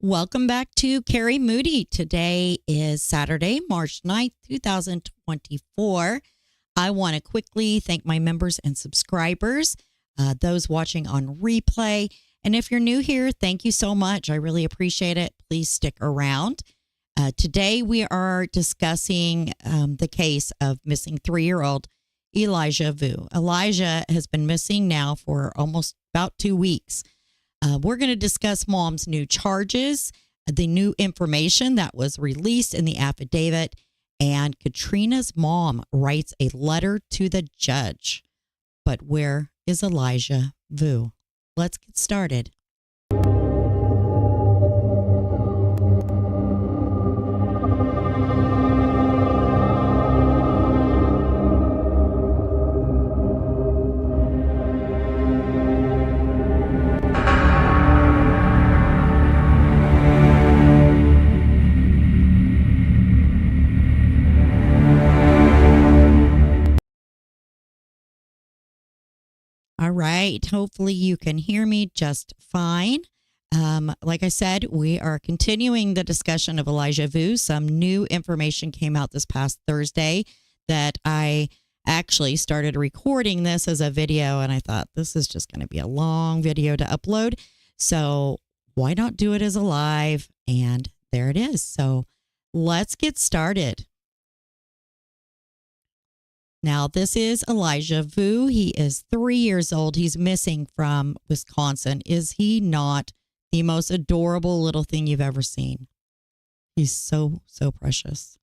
Welcome back to Kari Moody. Today is Saturday, March 9th, 2024. I want to quickly thank my members and subscribers, those watching on replay. And if you're new here, thank you so much. I really appreciate it. Please stick around. Today we are discussing the case of missing 3-year-old Elijah Vue. Elijah has been missing now for almost about 2 weeks. We're going to discuss mom's new charges, the new information that was released in the affidavit, and Katrina's mom writes a letter to the judge. But where is Elijah Vue? Let's get started. All right. Hopefully you can hear me just fine. Like I said, we are continuing the discussion of Elijah Vue. Some new information came out this past Thursday that I actually started recording this as a video, and I thought this is just going to be a long video to upload. So why not do it as a live? And there it is. So let's get started. Now, this is Elijah Vue. He is 3 years old. He's missing from Wisconsin. Is he not the most adorable little thing you've ever seen? He's so precious.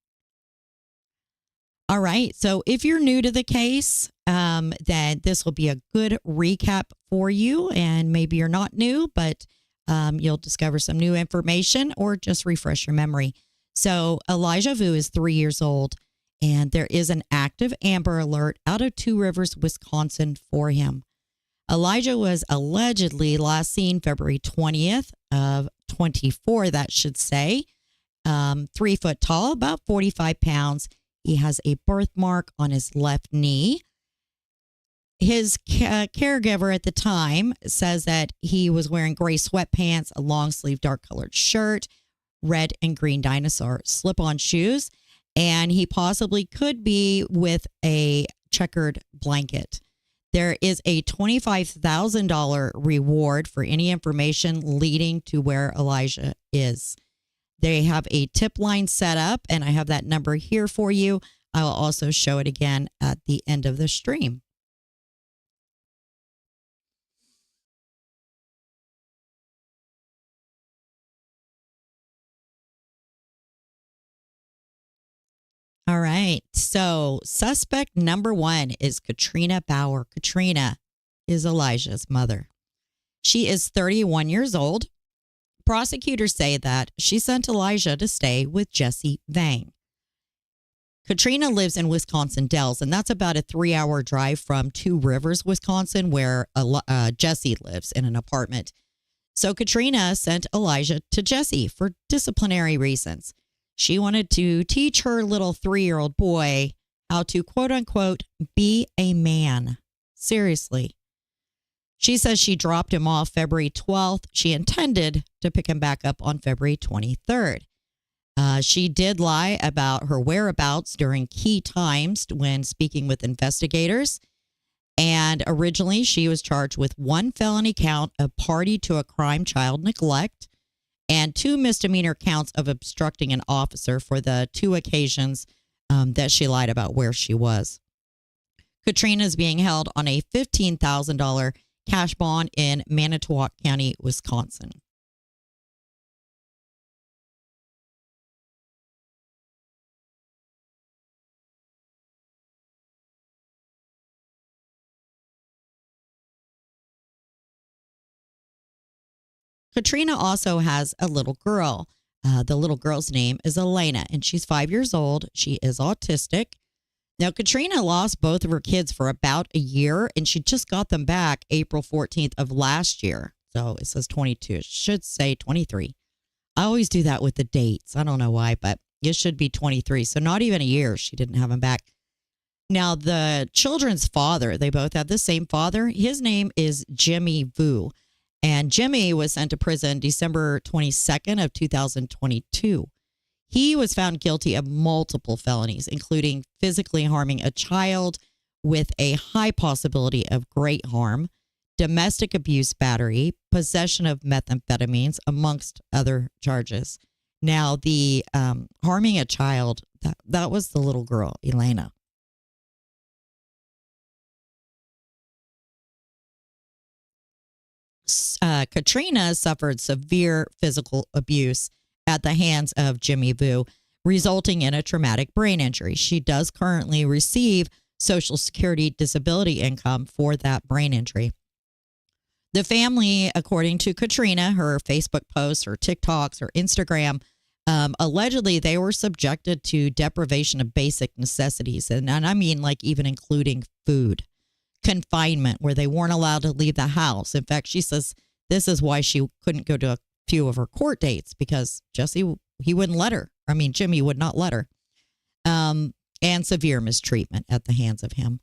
All right. So if you're new to the case, then this will be a good recap for you. And maybe you're not new, but you'll discover some new information or just refresh your memory. So Elijah Vue is 3 years old. And there is an active Amber Alert out of Two Rivers, Wisconsin for him. Elijah was allegedly last seen February 20th of 24, that should say. 3 foot tall, about 45 pounds. He has a birthmark on his left knee. His caregiver at the time says that he was wearing gray sweatpants, a long sleeve dark colored shirt, red and green dinosaur slip-on shoes. And he possibly could be with a checkered blanket. There is a $25,000 reward for any information leading to where Elijah is. They have a tip line set up, and I have that number here for you. I will also show it again at the end of the stream. All right. So suspect number 1 is Katrina Baur. Katrina is Elijah's mother. She is 31 years old. Prosecutors say that she sent Elijah to stay with Jesse Vang. Katrina lives in Wisconsin Dells, and that's about a 3-hour drive from Two Rivers, Wisconsin, where Jesse lives in an apartment. So Katrina sent Elijah to Jesse for disciplinary reasons. She wanted to teach her little 3-year-old boy how to, quote unquote, be a man. Seriously. She says she dropped him off February 12th. She intended to pick him back up on February 23rd. She did lie about her whereabouts during key times when speaking with investigators. And originally she was charged with 1 felony count of party to a crime, child neglect, and 2 misdemeanor counts of obstructing an officer for the 2 occasions that she lied about where she was. Katrina is being held on a $15,000 cash bond in Manitowoc County, Wisconsin. Katrina also has a little girl. The little girl's name is Elena, and she's 5 years old. She is autistic. Now, Katrina lost both of her kids for about a year, and she just got them back April 14th of last year. So it says 22. It should say 23. I always do that with the dates. I don't know why, but it should be 23. So not even a year she didn't have them back. Now, the children's father, they both have the same father. His name is Jimmy Vue. And Jimmy was sent to prison December 22nd of 2022. He was found guilty of multiple felonies, including physically harming a child with a high possibility of great harm, domestic abuse battery, possession of methamphetamines, amongst other charges. Now, the harming a child, that was the little girl, Elena. Katrina suffered severe physical abuse at the hands of Jimmy Vue, resulting in a traumatic brain injury. She does currently receive Social Security disability income for that brain injury. The family, according to Katrina, her Facebook posts, her TikToks, her Instagram, allegedly they were subjected to deprivation of basic necessities. And I mean, like, even including food, confinement, where they weren't allowed to leave the house. In fact, she says this is why she couldn't go to a few of her court dates, because he wouldn't let her. I mean, Jimmy would not let her. And severe mistreatment at the hands of him.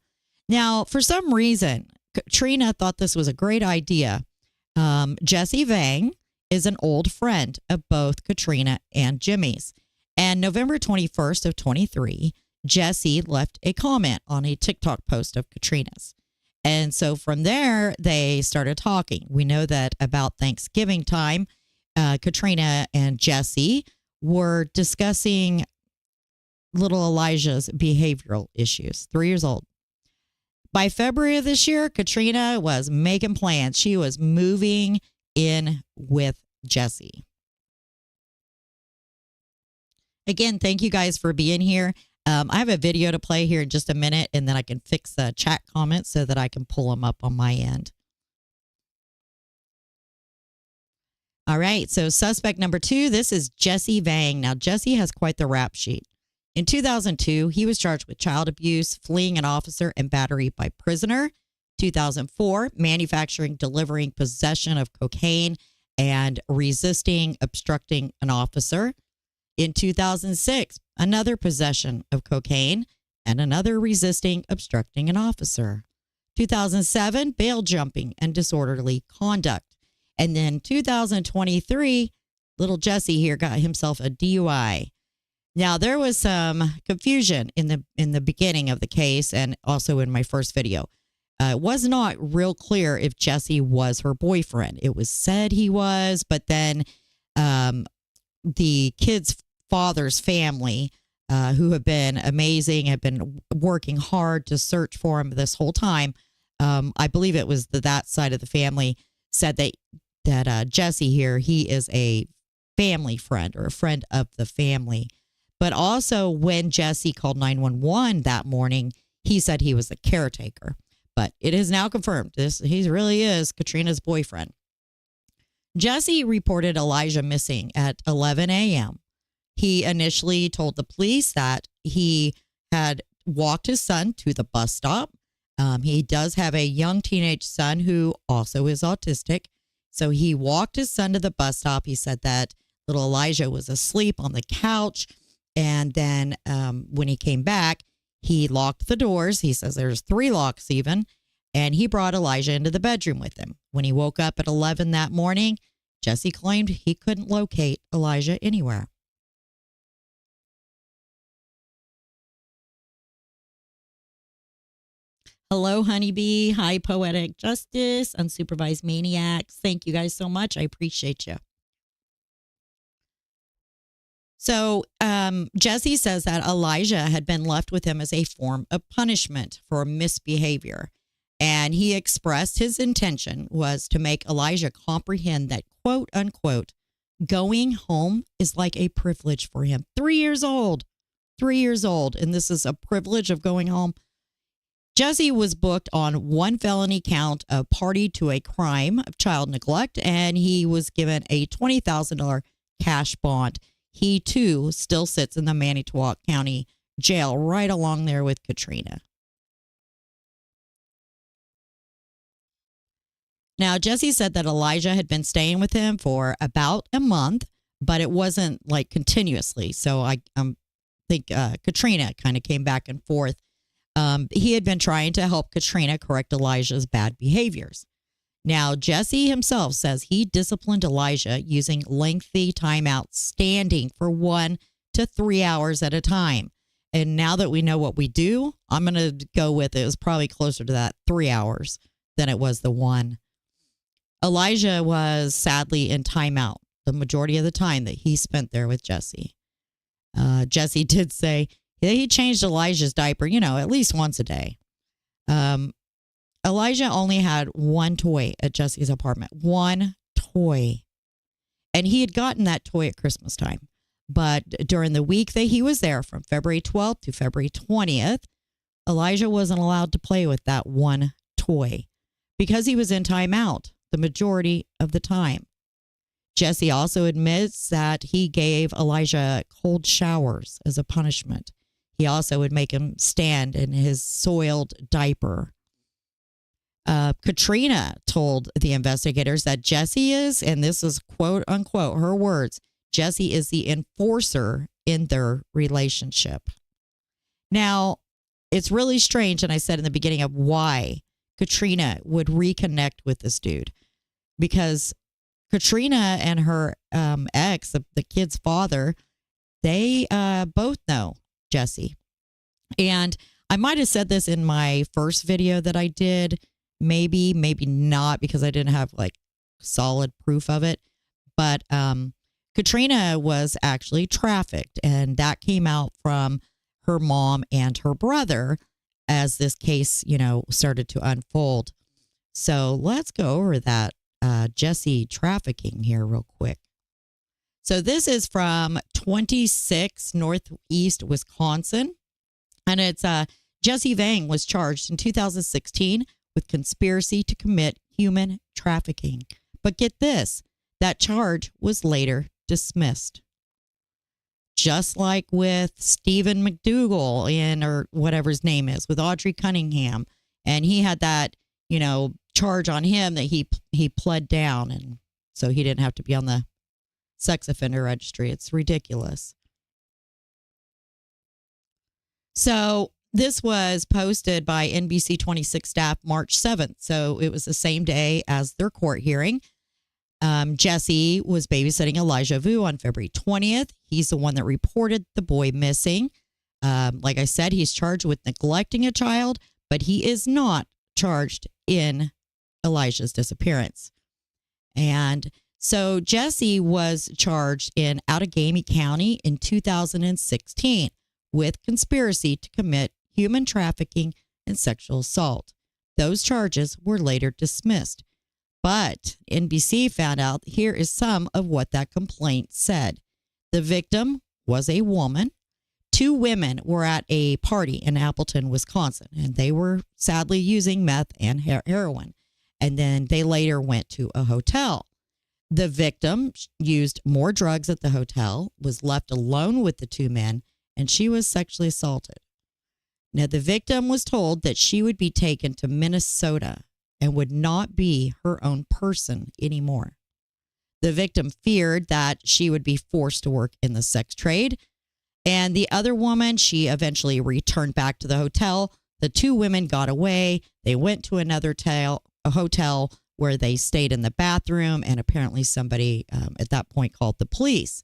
Now, for some reason, Katrina thought this was a great idea. Jesse Vang is an old friend of both Katrina and Jimmy's. And November 21st of 23, Jesse left a comment on a TikTok post of Katrina's. And so from there, they started talking. We know that about Thanksgiving time, Katrina and Jesse were discussing little Elijah's behavioral issues, 3 years old. By February of this year, Katrina was making plans. She was moving in with Jesse. Again, thank you guys for being here. I have a video to play here in just a minute, and then I can fix the chat comments so that I can pull them up on my end. All right, so suspect number 2, this is Jesse Vang. Now, Jesse has quite the rap sheet. In 2002, he was charged with child abuse, fleeing an officer, and battery by prisoner. 2004, manufacturing, delivering, possession of cocaine, and resisting, obstructing an officer. In 2006, another possession of cocaine and another resisting, obstructing an officer. 2007, bail jumping and disorderly conduct. And then 2023, little Jesse here got himself a DUI. Now, there was some confusion in the beginning of the case and also in my first video. It was not real clear if Jesse was her boyfriend. It was said he was, but then the kid's father's family, who have been amazing, have been working hard to search for him this whole time. I believe it was that side of the family said that Jesse here, he is a family friend or a friend of the family. But also when Jesse called 911 that morning, he said he was the caretaker. But it is now confirmed he really is Katrina's boyfriend. Jesse reported Elijah missing at 11 a.m. He initially told the police that he had walked his son to the bus stop. He does have a young teenage son who also is autistic. So he walked his son to the bus stop. He said that little Elijah was asleep on the couch. And then when he came back, he locked the doors. He says there's 3 locks even. And he brought Elijah into the bedroom with him. When he woke up at 11 that morning, Jesse claimed he couldn't locate Elijah anywhere. Hello, Honeybee. Hi, Poetic Justice, Unsupervised Maniacs. Thank you guys so much. I appreciate you. So Jesse says that Elijah had been left with him as a form of punishment for misbehavior. And he expressed his intention was to make Elijah comprehend that, quote unquote, going home is like a privilege for him. 3 years old, 3 years old. And this is a privilege of going home. Jesse was booked on 1 felony count of party to a crime of child neglect, and he was given a $20,000 cash bond. He, too, still sits in the Manitowoc County Jail right along there with Katrina. Now, Jesse said that Elijah had been staying with him for about a month, but it wasn't like continuously. So I think Katrina kind of came back and forth. He had been trying to help Katrina correct Elijah's bad behaviors. Now, Jesse himself says he disciplined Elijah using lengthy timeouts, standing for 1 to 3 hours at a time. And now that we know what we do, I'm going to go with it was probably closer to that 3 hours than it was the 1. Elijah was sadly in timeout the majority of the time that he spent there with Jesse. Jesse did say he changed Elijah's diaper, at least once a day. Elijah only had one toy at Jesse's apartment, one toy. And he had gotten that toy at Christmas time. But during the week that he was there, from February 12th to February 20th, Elijah wasn't allowed to play with that one toy because he was in timeout the majority of the time. Jesse also admits that he gave Elijah cold showers as a punishment. He also would make him stand in his soiled diaper. Katrina told the investigators that Jesse is, and this is quote unquote her words, Jesse is the enforcer in their relationship. Now, it's really strange, and I said in the beginning of why Katrina would reconnect with this dude, because Katrina and her ex, the kid's father, they both know Jesse. And I might have said this in my first video that I did, maybe not, because I didn't have like solid proof of it. But Katrina was actually trafficked, and that came out from her mom and her brother as this case, started to unfold. So let's go over that Jesse trafficking here real quick. So this is from 26 Northeast Wisconsin, and it's Jesse Vang was charged in 2016 with conspiracy to commit human trafficking. But get this, that charge was later dismissed. Just like with Stephen McDougal or whatever his name is, with Audrey Cunningham. And he had that, charge on him that he pled down. And so he didn't have to be on the sex offender registry. It's ridiculous. So this was posted by NBC 26 staff March 7th. So it was the same day as their court hearing. Jesse was babysitting Elijah Vue on February 20th. He's the one that reported the boy missing. Like I said, he's charged with neglecting a child, but he is not charged in Elijah's disappearance. And so Jesse was charged in Outagamie County in 2016 with conspiracy to commit human trafficking and sexual assault. Those charges were later dismissed. But NBC found out here is some of what that complaint said. The victim was a woman. 2 women were at a party in Appleton, Wisconsin, and they were sadly using meth and heroin. And then they later went to a hotel. The victim used more drugs at the hotel, was left alone with the 2 men, and she was sexually assaulted. Now, the victim was told that she would be taken to Minnesota and would not be her own person anymore. The victim feared that she would be forced to work in the sex trade. And the other woman, she eventually returned back to the hotel. The 2 women got away. They went to another hotel where they stayed in the bathroom. And apparently somebody at that point called the police.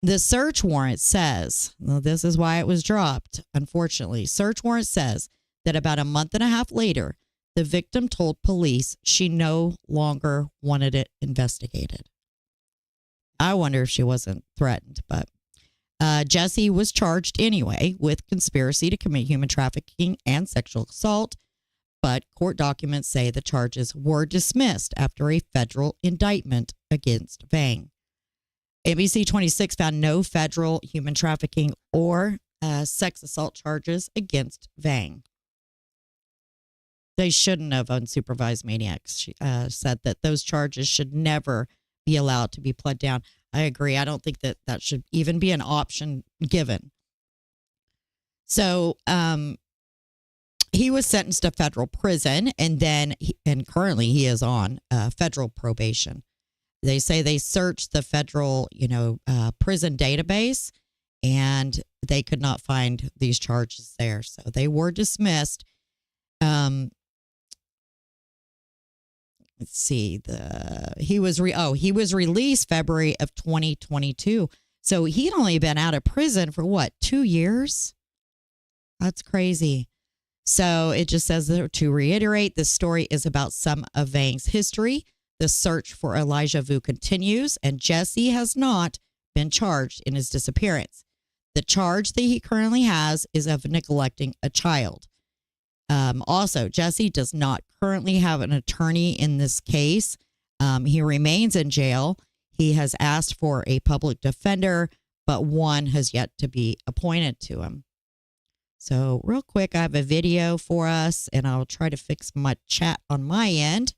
The search warrant says, well, this is why it was dropped, unfortunately. Search warrant says that about a month and a half later, the victim told police she no longer wanted it investigated. I wonder if she wasn't threatened, but Jesse was charged anyway with conspiracy to commit human trafficking and sexual assault, but court documents say the charges were dismissed after a federal indictment against Vang. NBC 26 found no federal human trafficking or sex assault charges against Vang. They shouldn't have unsupervised maniacs. She said that those charges should never be allowed to be pled down. I agree. I don't think that that should even be an option given. So he was sentenced to federal prison, and currently he is on federal probation. They say they searched the federal, prison database, and they could not find these charges there. So they were dismissed. let's see, he was released February of 2022. So he'd only been out of prison for what, 2 years? That's crazy. So it just says that, to reiterate, this story is about some of Vang's history. The search for Elijah Vue continues, and Jesse has not been charged in his disappearance. The charge that he currently has is of neglecting a child. Also, Jesse does not currently have an attorney in this case. He remains in jail. He has asked for a public defender, but one has yet to be appointed to him. So real quick, I have a video for us, and I'll try to fix my chat on my end.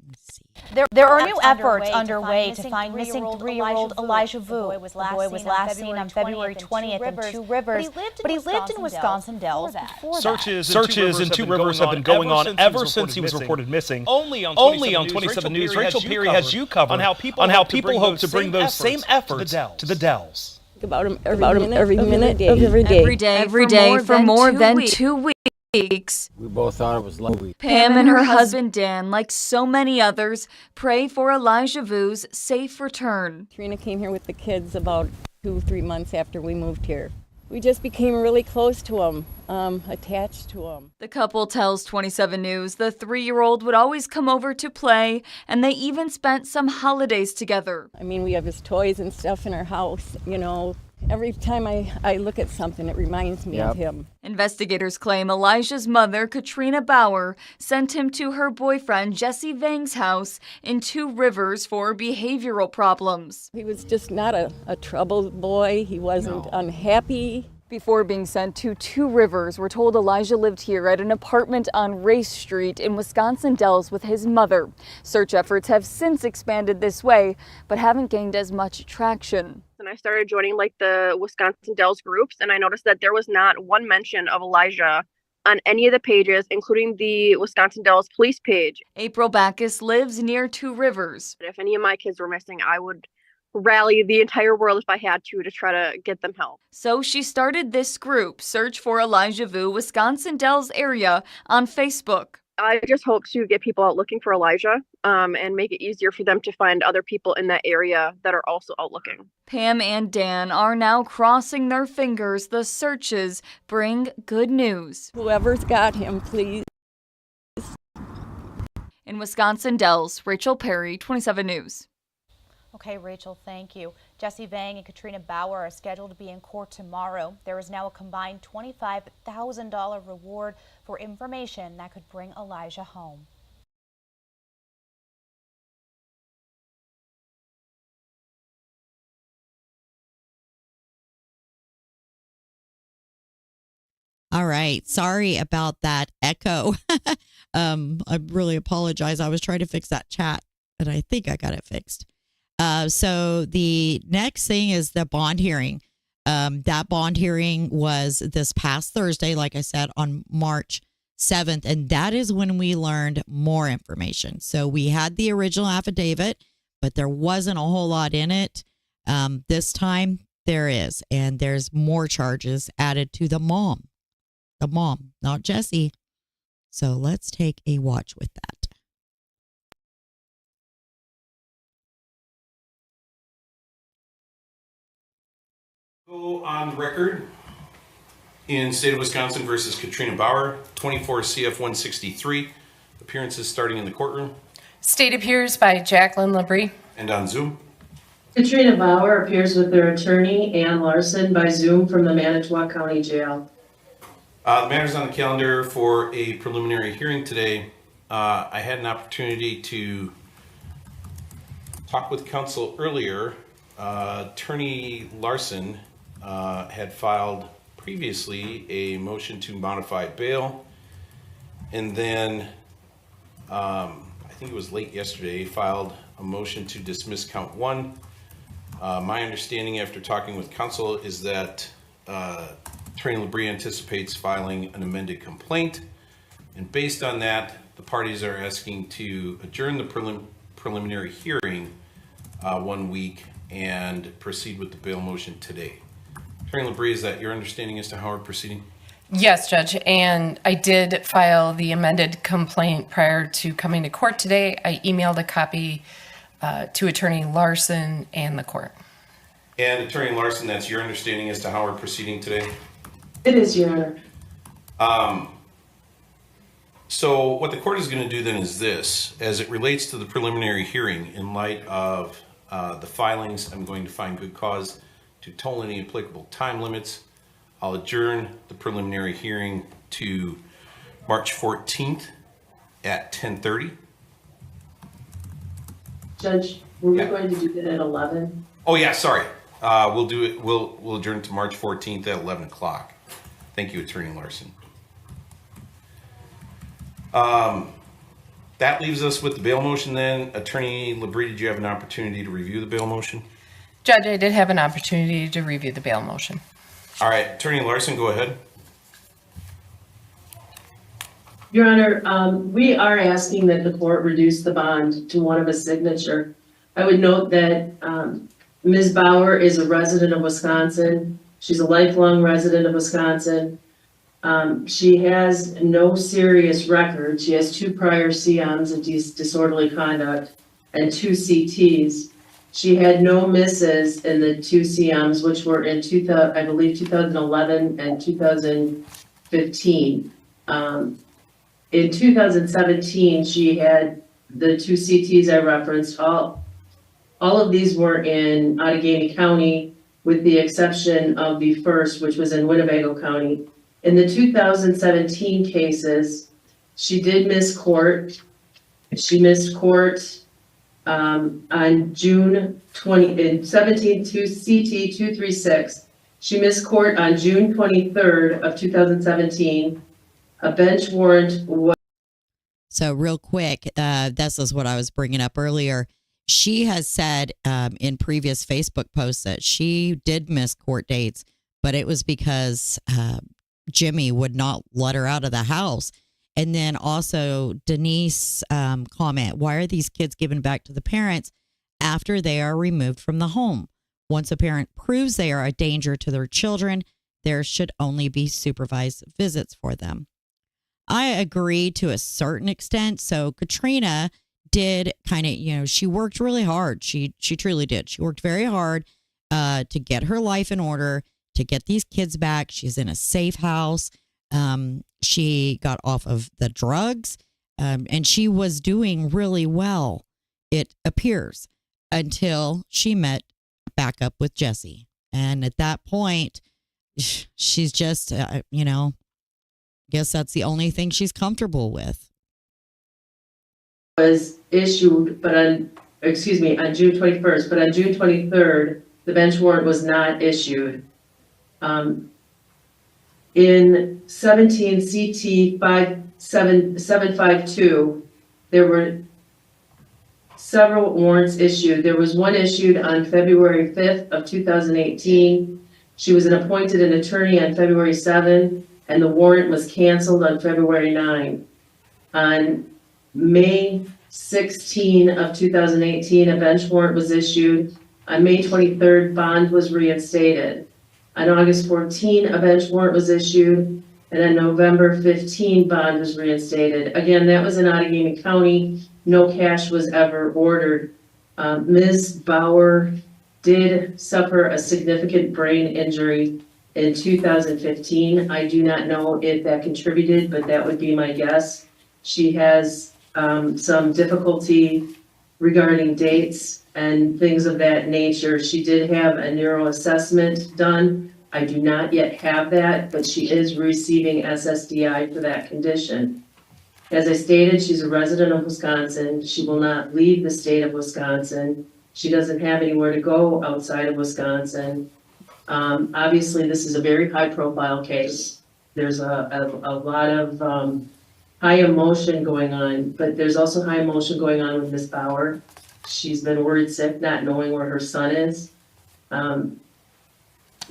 Let's see. There are new efforts underway to find missing 3-year-old Elijah Vue. The boy was last seen on February 20th in Two Rivers, but he lived in Wisconsin Dells before that. Searches in Two Rivers have been going on ever sinse he was reported missing. Only on 27 News, Rachel Peary has you covered on how people hope to bring those same efforts to the Dells. About him every minute of every day for more than 2 weeks. We both thought it was lovely. Pam and her husband Dan, like so many others, pray for Elijah Vue's safe return. Katrina came here with the kids about 2-3 months after we moved here. We just became really close to him, attached to him. The couple tells 27 News the 3-year-old would always come over to play, and they even spent some holidays together. I mean, we have his toys and stuff in our house, you know. Every time I look at something, it reminds me of him. Investigators claim Elijah's mother, Katrina Baur, sent him to her boyfriend Jesse Vang's house in Two Rivers for behavioral problems. He was just not a troubled boy. He wasn't unhappy. Before being sent to Two Rivers, we're told Elijah lived here at an apartment on Race Street in Wisconsin Dells with his mother. Search efforts have since expanded this way, but haven't gained as much traction. And I started joining like the Wisconsin Dells groups, and I noticed that there was not one mention of Elijah on any of the pages, including the Wisconsin Dells police page. April Backus lives near Two Rivers. If any of my kids were missing, I would rally the entire world if I had to try to get them help. So she started this group, Search for Elijah Vue, Wisconsin Dells area, on Facebook. I just hope to get people out looking for Elijah and make it easier for them to find other people in that area that are also out looking. Pam and Dan are now crossing their fingers the searches bring good news. Whoever's got him, please. In Wisconsin Dells, Rachel Peary, 27 News. Okay, Rachel, thank you. Jesse Vang and Katrina Baur are scheduled to be in court tomorrow. There is now a combined $25,000 reward for information that could bring Elijah home. All right. Sorry about that echo. I really apologize. I was trying to fix that chat, and I think I got it fixed. So the next thing is the bond hearing. That bond hearing was this past Thursday, like I said, on March 7th. And that is when we learned more information. So we had the original affidavit, but there wasn't a whole lot in it. This time there is, and there's more charges added to the mom, not Jesse. So let's take a watch with that. Go on record in state of Wisconsin versus Katrina Baur, 24 CF 163. Appearances starting in the courtroom. State appears by Jacqueline Labrie. And on Zoom. Katrina Baur appears with their attorney, Ann Larson, by Zoom from the Manitowoc County Jail. The matter's on the calendar for a preliminary hearing today. I had an opportunity to talk with counsel earlier. Attorney Larson had filed previously a motion to modify bail, and then I think it was late yesterday, filed a motion to dismiss count 1. My understanding after talking with counsel is that Attorney Labrie anticipates filing an amended complaint, and based on that, the parties are asking to adjourn the preliminary hearing 1 week and proceed with the bail motion today. Attorney Labrie, is that your understanding as to how we're proceeding? Yes, Judge, and I did file the amended complaint prior to coming to court today. I emailed a copy to Attorney Larson and the court. And Attorney Larson, that's your understanding as to how we're proceeding today? It is, Your Honor. So what the court is going to do then is this. As it relates to the preliminary hearing, in light of the filings, I'm going to find good cause to toll any applicable time limits. I'll adjourn the preliminary hearing to March 14th at 10:30. Judge, were we going to do that at 11? Oh yeah, sorry. We'll do it. We'll adjourn to March 14th at 11 o'clock. Thank you, Attorney Larson. That leaves us with the bail motion then. Attorney Labrie, did you have an opportunity to review the bail motion? Judge, I did have an opportunity to review the bail motion. All right, Attorney Larson, go ahead. Your Honor, we are asking that the court reduce the bond to one of a signature. I would note that Ms. Baur is a resident of Wisconsin. She's a lifelong resident of Wisconsin. She has no serious record. She has 2 prior CMs of disorderly conduct and 2 CTs. She had no misses in the 2 CMs, which were in 2011 and 2015. In 2017, she had the 2 CTs I referenced. All of these were in Outagamie County, with the exception of the first, which was in Winnebago County. In the 2017 cases, she did miss court. She missed court on June 20, in 17 to CT 236. She missed court on June 23rd of 2017. A bench warrant was. So real quick, this is what I was bringing up earlier. She has said in previous Facebook posts that she did miss court dates, but it was because Jimmy would not let her out of the house. And then also Denise comment, why are these kids given back to the parents after they are removed from the home? Once a parent proves they are a danger to their children, there should only be supervised visits for them. I agree to a certain extent. So Katrina did kind of, she worked really hard. She truly did. She worked very hard to get her life in order, to get these kids back. She's in a safe house. She got off of the drugs, and she was doing really well, it appears, until she met back up with Jesse. And at that point, she's just, guess that's the only thing she's comfortable with. Was issued, but on June 21st, but on June 23rd, the bench warrant was not issued. In 17 CT 752, there were several warrants issued. There was one issued on February 5th of 2018. She was appointed an attorney on February 7th, and the warrant was canceled on February 9th. On May 16 of 2018, a bench warrant was issued. On May 23rd, bond was reinstated. On August 14, a bench warrant was issued, and on November 15, bond was reinstated. Again, that was in Outagamie County. No cash was ever ordered. Ms. Baur did suffer a significant brain injury in 2015. I do not know if that contributed, but that would be my guess. She has some difficulty regarding dates and things of that nature. She did have a neuro assessment done. I do not yet have that, but she is receiving SSDI for that condition. As I stated, she's a resident of Wisconsin. She will not leave the state of Wisconsin. She doesn't have anywhere to go outside of Wisconsin. Obviously, this is a very high-profile case. There's a lot of high emotion going on, but there's also high emotion going on with Ms. Baur. She's been worried sick, not knowing where her son is.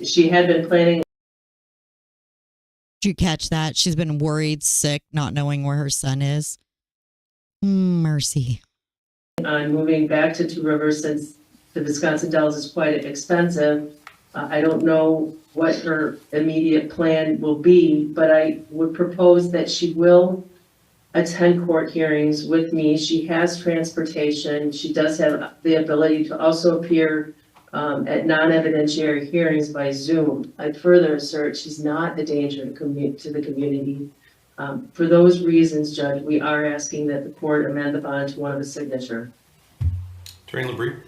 She had been planning. Did you catch that? She's been worried sick, not knowing where her son is. Mercy. On moving back to Two Rivers, since the Wisconsin Dells is quite expensive. I don't know what her immediate plan will be, but I would propose that she will attend court hearings with me. She has transportation. She does have the ability to also appear at non-evidentiary hearings by Zoom. I further assert she's not a danger to the community. For those reasons, Judge, we are asking that the court amend the bond to one of a signature. Attorney LaBrie.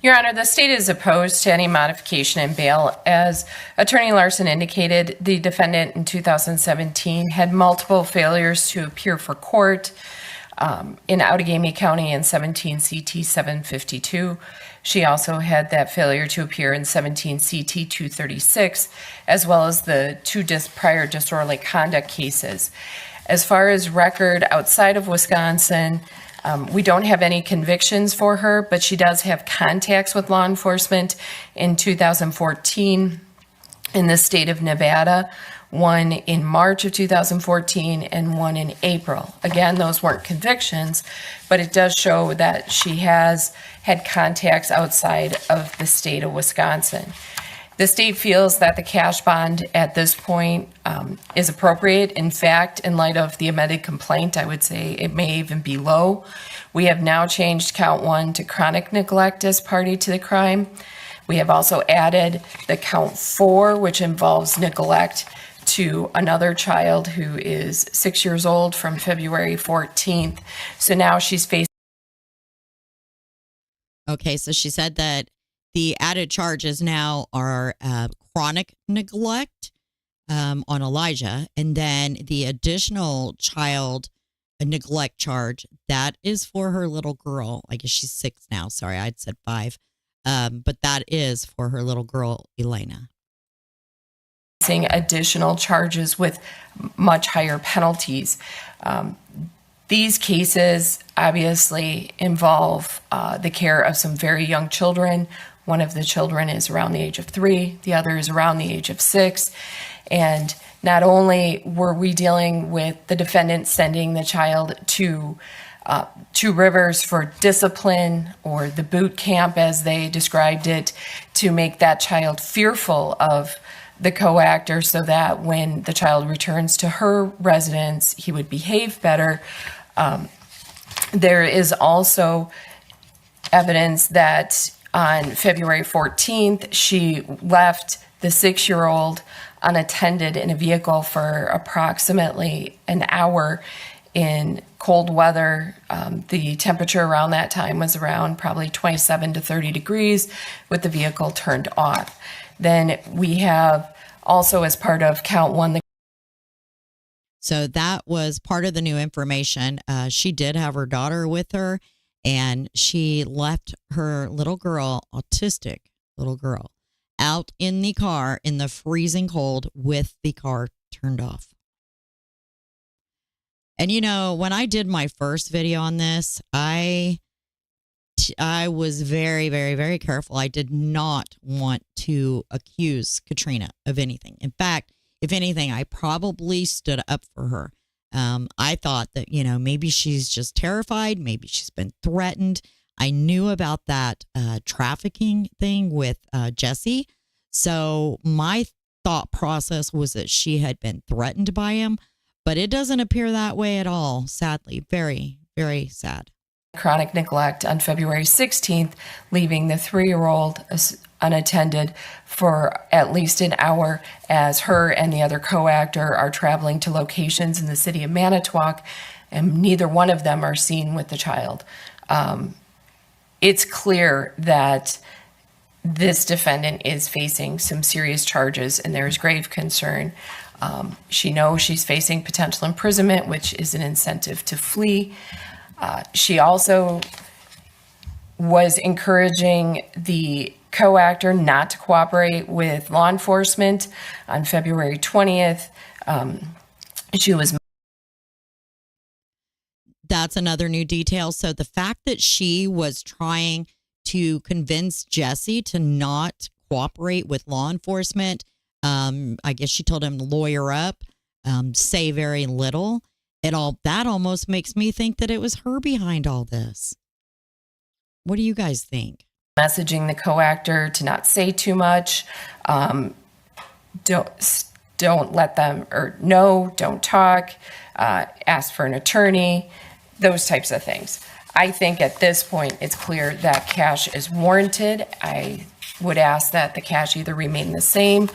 Your Honor, the state is opposed to any modification in bail. As Attorney Larson indicated, the defendant in 2017 had multiple failures to appear for court in Outagamie County in 17 CT 752. She also had that failure to appear in 17 CT 236, as well as the two prior disorderly conduct cases. As far as record outside of Wisconsin, we don't have any convictions for her, but she does have contacts with law enforcement in 2014 in the state of Nevada, one in March of 2014 and one in April. Again, those weren't convictions, but it does show that she has had contacts outside of the state of Wisconsin. The state feels that the cash bond at this point is appropriate. In fact, in light of the amended complaint, I would say it may even be low. We have now changed count 1 to chronic neglect as party to the crime. We have also added the count 4, which involves neglect to another child who is 6 years old from February 14th. So now she's facing. Okay, so she said that the added charges now are chronic neglect on Elijah, and then the additional child neglect charge, that is for her little girl. I guess she's 6 now. Sorry, I'd said 5. But that is for her little girl, Elena. Additional charges with much higher penalties. These cases obviously involve the care of some very young children. One of the children is around the age of 3, the other is around the age of 6. And not only were we dealing with the defendant sending the child to Two Rivers for discipline, or the boot camp as they described it, to make that child fearful of the co-actor so that when the child returns to her residence, he would behave better. There is also evidence that on February 14th, she left the 6-year-old unattended in a vehicle for approximately an hour in cold weather. The temperature around that time was around probably 27 to 30 degrees with the vehicle turned off. Then we have also, as part of count 1, so that was part of the new information. She did have her daughter with her, and she left her little girl, autistic little girl, out in the car in the freezing cold with the car turned off. And, you know, when I did my first video on this, I was very, very, very careful. I did not want to accuse Katrina of anything. In fact, if anything, I probably stood up for her. I thought that, you know, maybe she's just terrified. Maybe she's been threatened. I knew about that trafficking thing with Jesse. So my thought process was that she had been threatened by him. But it doesn't appear that way at all, sadly. Very, very sad. Chronic neglect on February 16th, leaving the 3-year-old unattended for at least an hour as her and the other co-actor are traveling to locations in the city of Manitowoc, and neither one of them are seen with the child. It's clear that this defendant is facing some serious charges, and there is grave concern. She knows she's facing potential imprisonment, which is an incentive to flee. She also was encouraging the co-actor not to cooperate with law enforcement. On February 20th, she was. That's another new detail. So the fact that she was trying to convince Jesse to not cooperate with law enforcement, I guess she told him to lawyer up, say very little. That almost makes me think that it was her behind all this. What do you guys think? Messaging the co-actor to not say too much, don't let them, or no, don't talk, ask for an attorney, those types of things. I think at this point, it's clear that cash is warranted. I would ask that the cash either remain the same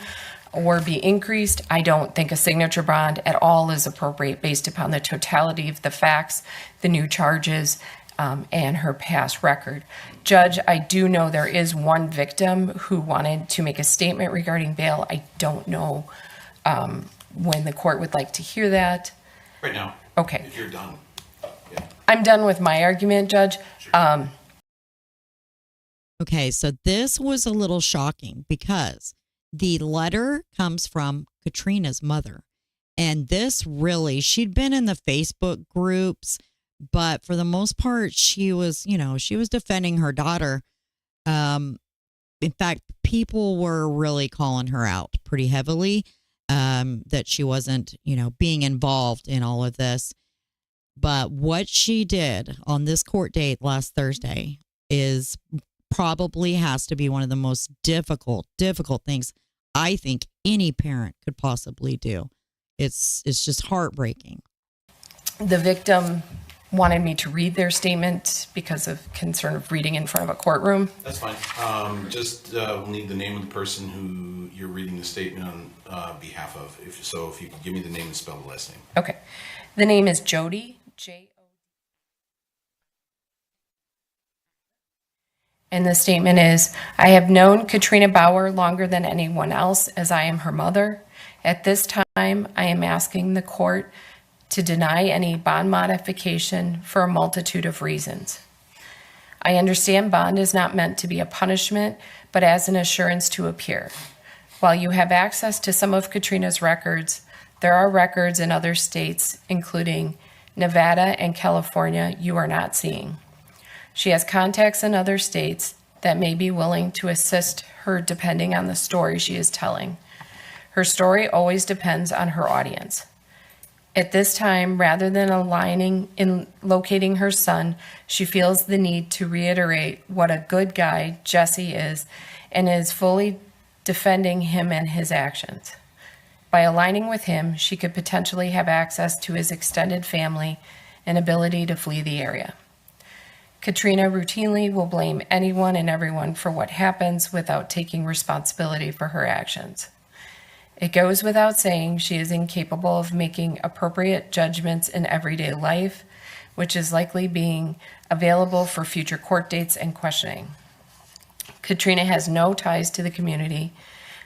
or be increased. I don't think a signature bond at all is appropriate based upon the totality of the facts, the new charges, and her past record. Judge, I do know there is one victim who wanted to make a statement regarding bail. I don't know when the court would like to hear that. Right now. Okay. If you're done. I'm done with my argument, Judge. Okay, so this was a little shocking because the letter comes from Katrina's mother. And this really, she'd been in the Facebook groups, but for the most part, she was defending her daughter. In fact, people were really calling her out pretty heavily, that she wasn't, being involved in all of this. But what she did on this court date last Thursday is probably has to be one of the most difficult things I think any parent could possibly do. It's just heartbreaking. The victim wanted me to read their statement because of concern of reading in front of a courtroom. That's fine. We'll need the name of the person who you're reading the statement on behalf of. If you could give me the name and spell the last name. Okay. The name is Jody, J-O. And the statement is, I have known Katrina Baur longer than anyone else as I am her mother. At this time, I am asking the court to deny any bond modification for a multitude of reasons. I understand bond is not meant to be a punishment, but as an assurance to appear. While you have access to some of Katrina's records, there are records in other states, including Nevada and California, you are not seeing. She has contacts in other states that may be willing to assist her depending on the story she is telling. Her story always depends on her audience. At this time, rather than aligning in locating her son, she feels the need to reiterate what a good guy Jesse is and is fully defending him and his actions. By aligning with him, she could potentially have access to his extended family and ability to flee the area. Katrina routinely will blame anyone and everyone for what happens without taking responsibility for her actions. It goes without saying she is incapable of making appropriate judgments in everyday life, which is likely being available for future court dates and questioning. Katrina has no ties to the community.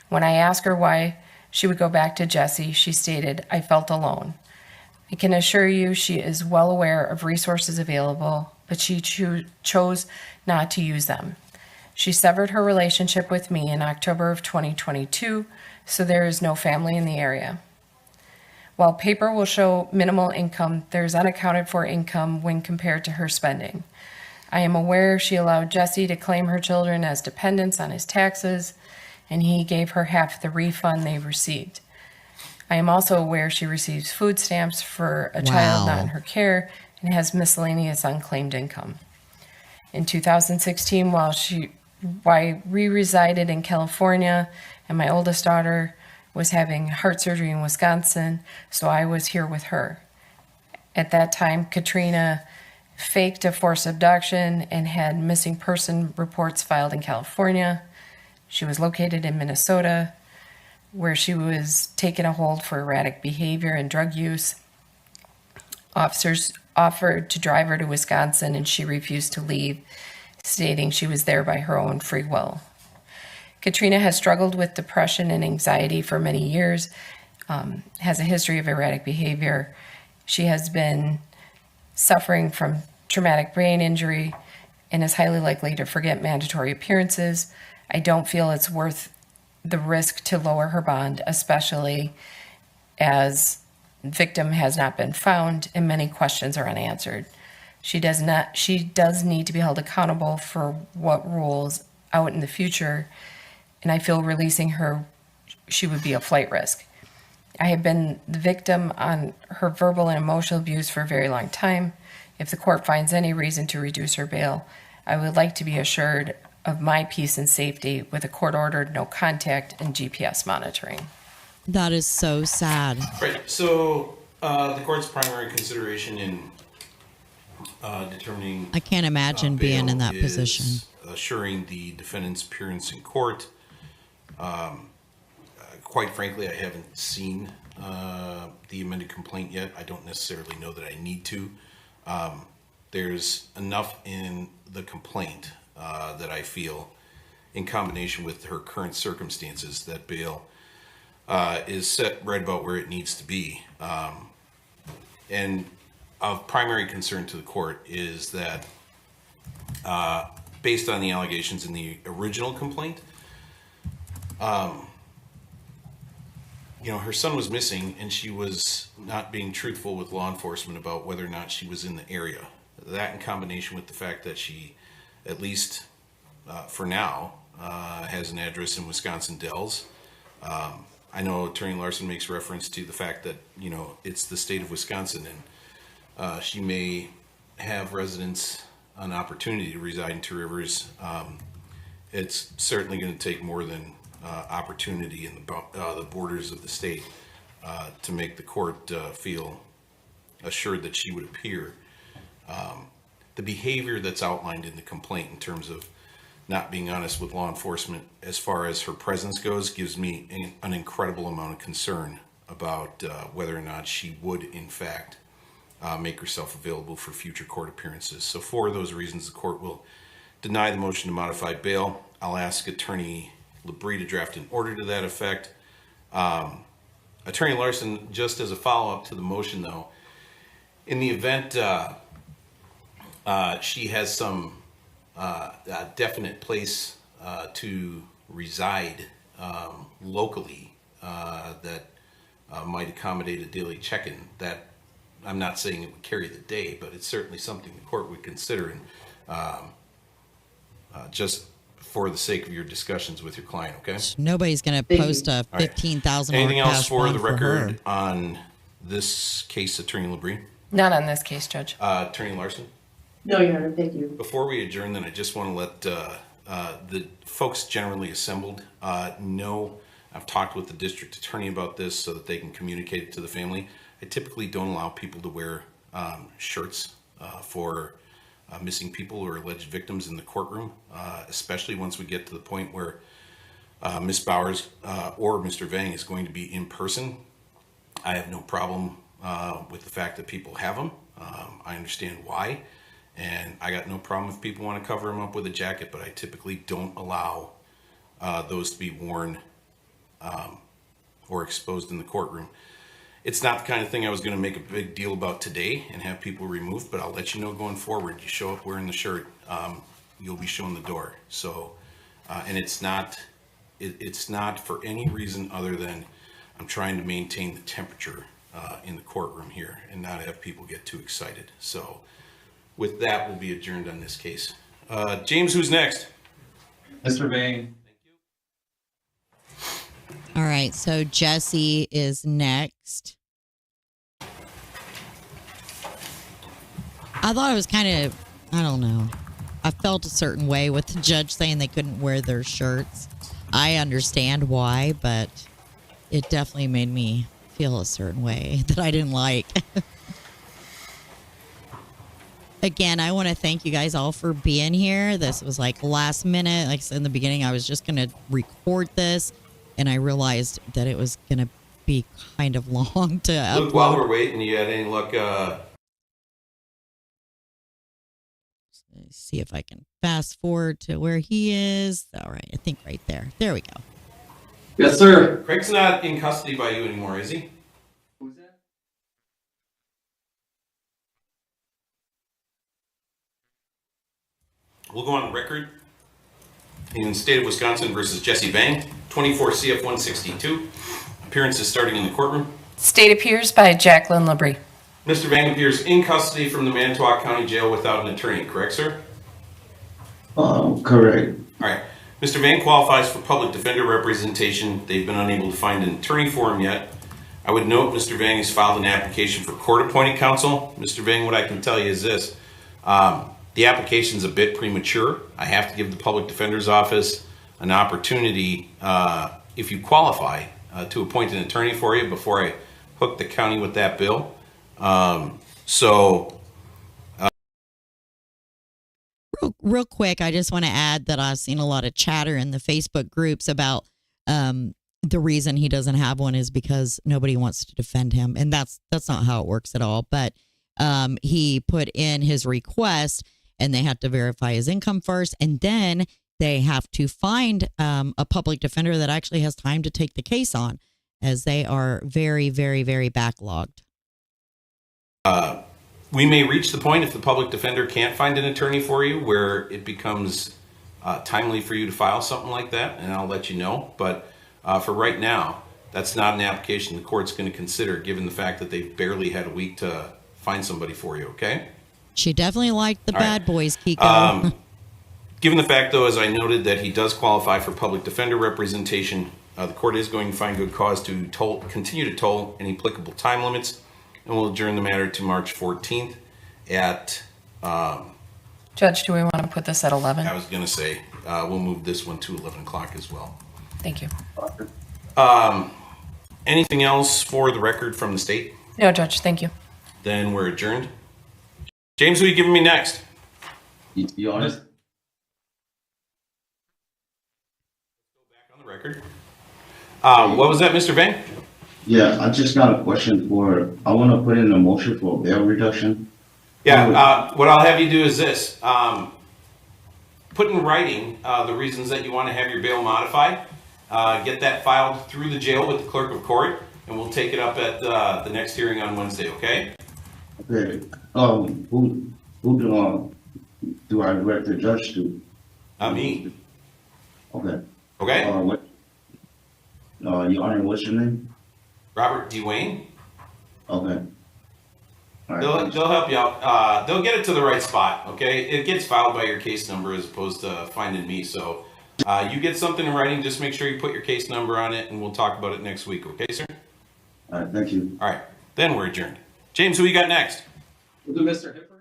When I asked her why she would go back to Jesse, she stated, I felt alone. I can assure you she is well aware of resources available, but she chose not to use them. She severed her relationship with me in October of 2022, so there is no family in the area. While paper will show minimal income, there is unaccounted for income when compared to her spending. I am aware she allowed Jesse to claim her children as dependents on his taxes, and he gave her half the refund they received. I am also aware she receives food stamps for a child not in her care and has miscellaneous unclaimed income. In 2016, while we resided in California and my oldest daughter was having heart surgery in Wisconsin, so I was here with her. At that time, Katrina faked a forced abduction and had missing person reports filed in California. She was located in Minnesota, where she was taken a hold for erratic behavior and drug use. Officers offered to drive her to Wisconsin, and she refused to leave, stating she was there by her own free will. Katrina has struggled with depression and anxiety for many years, has a history of erratic behavior. She has been suffering from traumatic brain injury and is highly likely to forget mandatory appearances. I don't feel it's worth the risk to lower her bond, especially as victim has not been found and many questions are unanswered. She does need to be held accountable for what rules out in the future, and I feel releasing her, she would be a flight risk. I have been the victim on her verbal and emotional abuse for a very long time. If the court finds any reason to reduce her bail, I would like to be assured of my peace and safety with a court-ordered no contact and GPS monitoring. That is so sad. Right. So the court's primary consideration in determining I can't imagine being in that position. Assuring the defendant's appearance in court. Quite frankly, I haven't seen the amended complaint yet. I don't necessarily know that I need to. There's enough in the complaint that I feel, in combination with her current circumstances, that bail is set right about where it needs to be. And of primary concern to the court is that based on the allegations in the original complaint, her son was missing and she was not being truthful with law enforcement about whether or not she was in the area. That in combination with the fact that she, at least for now, has an address in Wisconsin Dells. I know Attorney Larson makes reference to the fact that, it's the state of Wisconsin and she may have residents an opportunity to reside in Two Rivers. It's certainly going to take more than opportunity in the borders of the state to make the court feel assured that she would appear. The behavior that's outlined in the complaint in terms of not being honest with law enforcement as far as her presence goes gives me an incredible amount of concern about whether or not she would in fact make herself available for future court appearances. So for those reasons, the court will deny the motion to modify bail. I'll ask Attorney Labrie to draft an order to that effect. Attorney Larson, just as a follow-up to the motion though, in the event she has some definite place to reside locally that might accommodate a daily check-in, that I'm not saying it would carry the day, but it's certainly something the court would consider, and just for the sake of your discussions with your client, okay? Nobody's going to post a $15,000 Anything else for the bond record her. on this case, Attorney Labrie? Not on this case, Judge. Attorney Larson? No, Your Honor, thank you. Before we adjourn, then, I just want to let the folks generally assembled know I've talked with the district attorney about this so that they can communicate it to the family. I typically don't allow people to wear shirts for missing people or alleged victims in the courtroom, especially once we get to the point where Ms. Bowers or Mr. Vang is going to be in person. I have no problem with the fact that people have them. I understand why. And I got no problem if people want to cover them up with a jacket, but I typically don't allow those to be worn or exposed in the courtroom. It's not the kind of thing I was going to make a big deal about today and have people removed, but I'll let you know going forward. You show up wearing the shirt, you'll be shown the door. So, and it's not for any reason other than I'm trying to maintain the temperature in the courtroom here and not have people get too excited. So with that, we'll be adjourned on this case. James, who's next? Mr. Vang. All right, so Jesse is next. I thought it was kind of, I don't know. I felt a certain way with the judge saying they couldn't wear their shirts. I understand why, but it definitely made me feel a certain way that I didn't like. Again, I want to thank you guys all for being here. This was like last minute. Like I said in the beginning, I was just going to record this, and I realized that it was going to be kind of long to upload. Look, while we're waiting, you had any luck? Let's see if I can fast forward to where he is. All right, I think right there. There we go. Yes, sir. Craig's not in custody by you anymore, is he? Who's that? We'll go on record in state of Wisconsin versus Jesse Vang, 24 CF 162. Appearance is starting in the courtroom. State appears by Jacqueline Labrie. Mr. Vang appears in custody from the Manitowoc County Jail without an attorney, correct, sir? Correct. All right. Mr. Vang qualifies for public defender representation. They've been unable to find an attorney for him yet. I would note Mr. Vang has filed an application for court-appointed counsel. Mr. Vang, what I can tell you is this. The application is a bit premature. I have to give the public defender's office an opportunity, if you qualify, to appoint an attorney for you before I hook the county with that bill. Real quick, I just want to add that I've seen a lot of chatter in the Facebook groups about the reason he doesn't have one is because nobody wants to defend him, and that's not how it works at all. But he put in his request, and they have to verify his income first, and then they have to find a public defender that actually has time to take the case on, as they are very, very, very backlogged. We may reach the point, if the public defender can't find an attorney for you, where it becomes timely for you to file something like that, and I'll let you know. But for right now, that's not an application the court's going to consider, given the fact that they've barely had a week to find somebody for you, okay? She definitely liked the bad boys, Kiko. Given the fact, though, as I noted, that he does qualify for public defender representation, the court is going to find good cause to continue to toll any applicable time limits, and we'll adjourn the matter to March 14th at... Judge, do we want to put this at 11? I was going to say, we'll move this one to 11 o'clock as well. Thank you. Anything else for the record from the state? No, Judge, thank you. Then we're adjourned. James, who are you giving me next? You honest? Go back on the record. What was that, Mr. Vang? Yeah, I just got a question I want to put in a motion for bail reduction. Yeah, what I'll have you do is this. Put in writing the reasons that you want to have your bail modified. Get that filed through the jail with the clerk of court, and we'll take it up at the next hearing on Wednesday, okay? Okay. Who do I direct the judge to? Me. Okay. Okay? Your Honor, what's your name? Robert D. Wayne. Okay. All right, They'll help you out. They'll get it to the right spot, okay? It gets filed by your case number as opposed to finding me. So you get something in writing, just make sure you put your case number on it, and we'll talk about it next week, okay, sir? All right, thank you. All right, then we're adjourned. James, who you got next? We'll do Mr. Hipper.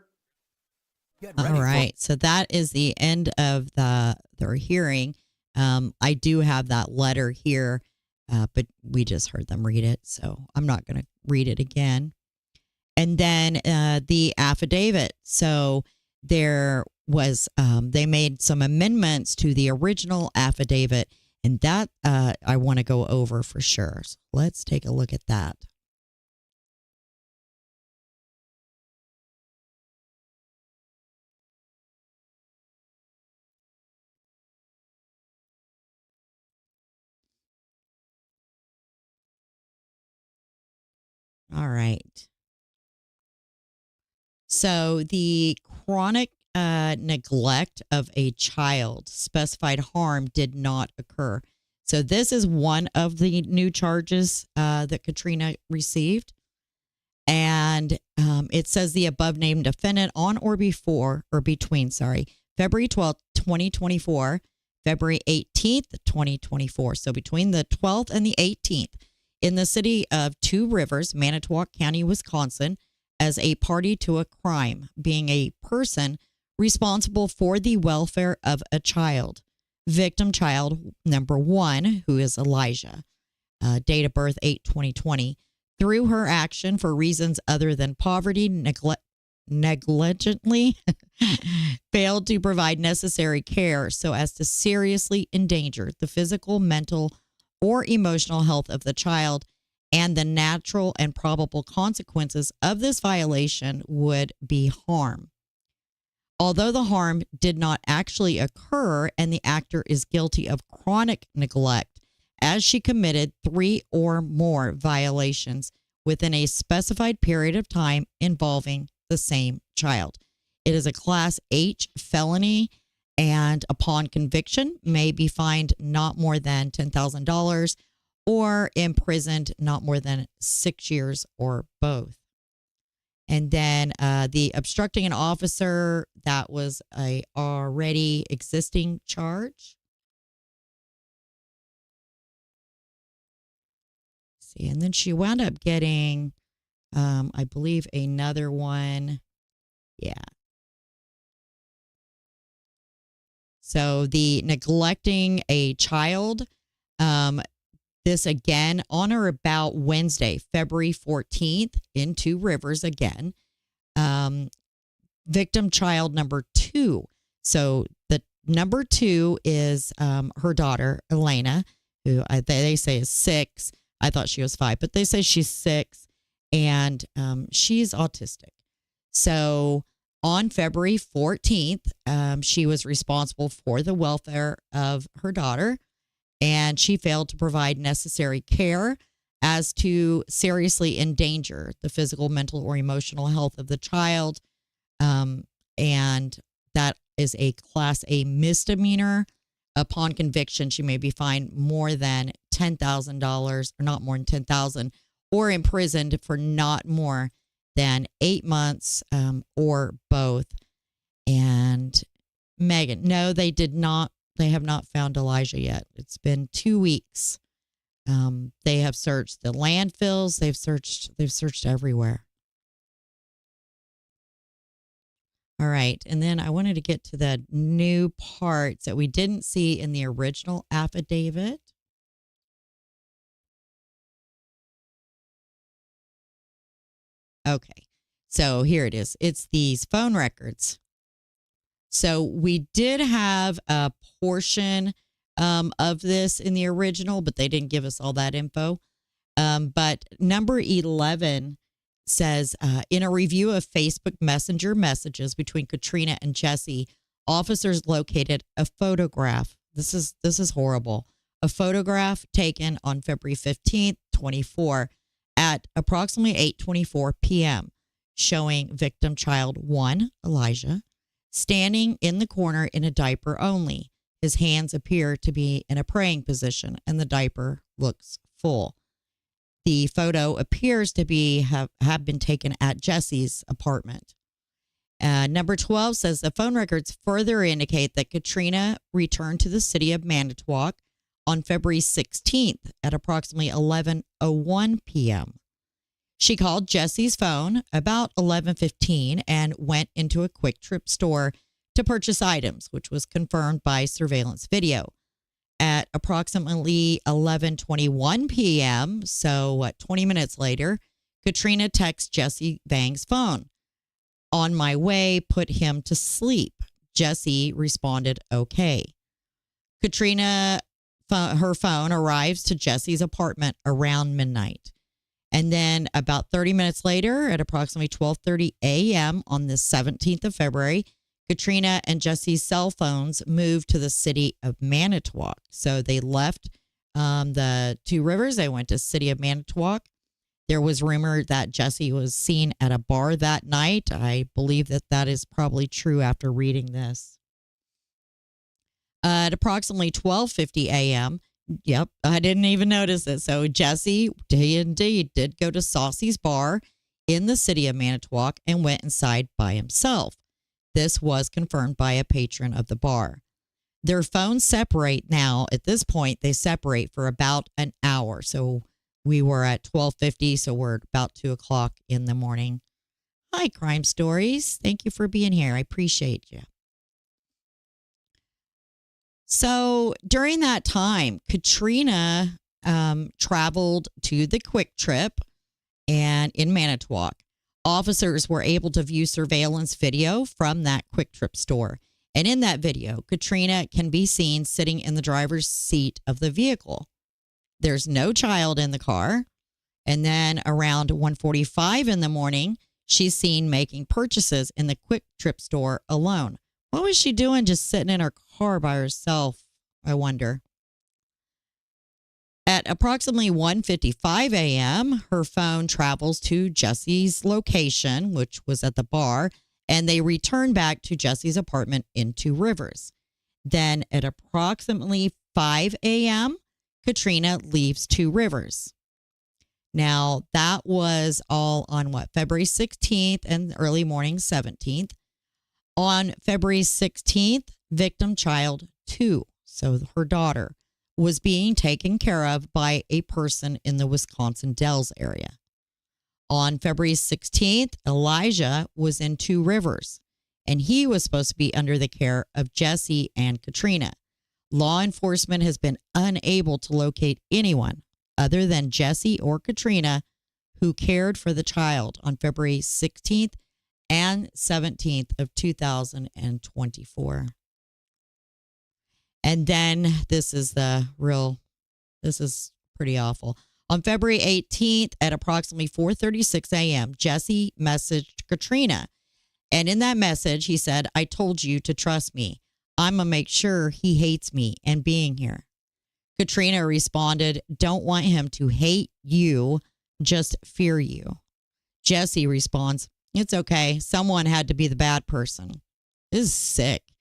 All right. So that is the end of their hearing. I do have that letter here, but we just heard them read it, so I'm not going to read it again. And then the affidavit. So there was, they made some amendments to the original affidavit, and that I want to go over for sure. So let's take a look at that. All right. So the chronic neglect of a child, specified harm did not occur. So this is one of the new charges that Katrina received. And it says the above named defendant on or between February 12th, 2024, February 18th, 2024. So between the 12th and the 18th, in the city of Two Rivers, Manitowoc County, Wisconsin, as a party to a crime, being a person responsible for the welfare of a child. Victim child number 1, who is Elijah, date of birth 8/20/20, through her action for reasons other than poverty, negligently failed to provide necessary care so as to seriously endanger the physical, mental, or emotional health of the child, and the natural and probable consequences of this violation would be harm. Although the harm did not actually occur and the actor is guilty of chronic neglect, as she committed 3 or more violations within a specified period of time involving the same child. It is a Class H felony, and upon conviction may be fined not more than $10,000 or imprisoned not more than 6 years or both. And then the obstructing an officer, that was a already existing charge. See, and then she wound up getting, I believe, another one. Yeah. So the neglecting a child, This again on or about Wednesday, February 14th, in Two Rivers again. Victim child number 2. So the number 2 is her daughter, Elena, who they say is 6. I thought she was 5, but they say she's 6, and she's autistic. So on February 14th, she was responsible for the welfare of her daughter, and she failed to provide necessary care as to seriously endanger the physical, mental, or emotional health of the child. And that is a Class A misdemeanor. Upon conviction, she may be fined more than $10,000, or not more than $10,000, or imprisoned for not more than 8 months, or both. And Megan, no, they did not. They have not found Elijah yet. It's been 2 weeks. They have searched the landfills. They've searched everywhere. All right. And then I wanted to get to the new parts that we didn't see in the original affidavit. Okay. So here it is. It's these phone records. So we did have a portion of this in the original, but they didn't give us all that info. But number 11 says, in a review of Facebook Messenger messages between Katrina and Jesse, officers located a photograph. This is horrible. A photograph taken on February 15th, 24 at approximately 8:24 p.m. showing victim child 1, Elijah, standing in the corner in a diaper only. His hands appear to be in a praying position and the diaper looks full. The photo appears to be have been taken at Jesse's apartment. Number 12 says the phone records further indicate that Katrina returned to the city of Manitowoc on February 16th at approximately 11:01 p.m. She called Jesse's phone about 11:15 and went into a Quick Trip store to purchase items, which was confirmed by surveillance video. At approximately 11:21 p.m., so 20 minutes later, Katrina texts Jesse Vang's phone. On my way, put him to sleep. Jesse responded, okay. Katrina, her phone arrives to Jesse's apartment around midnight. And then about 30 minutes later, at approximately 12:30 a.m. on the 17th of February, Katrina and Jesse's cell phones moved to the city of Manitowoc. So they left the Two Rivers. They went to city of Manitowoc. There was rumor that Jesse was seen at a bar that night. I believe that is probably true after reading this. At approximately 12:50 a.m., yep, I didn't even notice it. So Jesse, he indeed did go to Saucy's bar in the city of Manitowoc and went inside by himself. This was confirmed by a patron of the bar. Their phones separate now. At this point, they separate for about an hour. So we were at 12:50, so we're about 2 o'clock in the morning. Hi, Crime Stories. Thank you for being here. I appreciate you. So during that time, Katrina traveled to the Quick Trip and in Manitowoc. Officers were able to view surveillance video from that Quick Trip store. And in that video, Katrina can be seen sitting in the driver's seat of the vehicle. There's no child in the car. And then around 1:45 in the morning, she's seen making purchases in the Quick Trip store alone. What was she doing just sitting in her car by herself, I wonder? At approximately 1:55 a.m., her phone travels to Jesse's location, which was at the bar, and they return back to Jesse's apartment in Two Rivers. Then at approximately 5 a.m., Katrina leaves Two Rivers. Now, that was all on February 16th and early morning 17th. On February 16th, victim child 2, so her daughter, was being taken care of by a person in the Wisconsin Dells area. On February 16th, Elijah was in Two Rivers, and he was supposed to be under the care of Jesse and Katrina. Law enforcement has been unable to locate anyone other than Jesse or Katrina who cared for the child on February 16th and 17th of 2024. And then this is pretty awful. On February 18th at approximately 4:36 a.m., Jesse messaged Katrina. And in that message, he said, "I told you to trust me. I'm going to make sure he hates me and being here." Katrina responded, "Don't want him to hate you, just fear you." Jesse responds, "It's okay. Someone had to be the bad person." This is sick.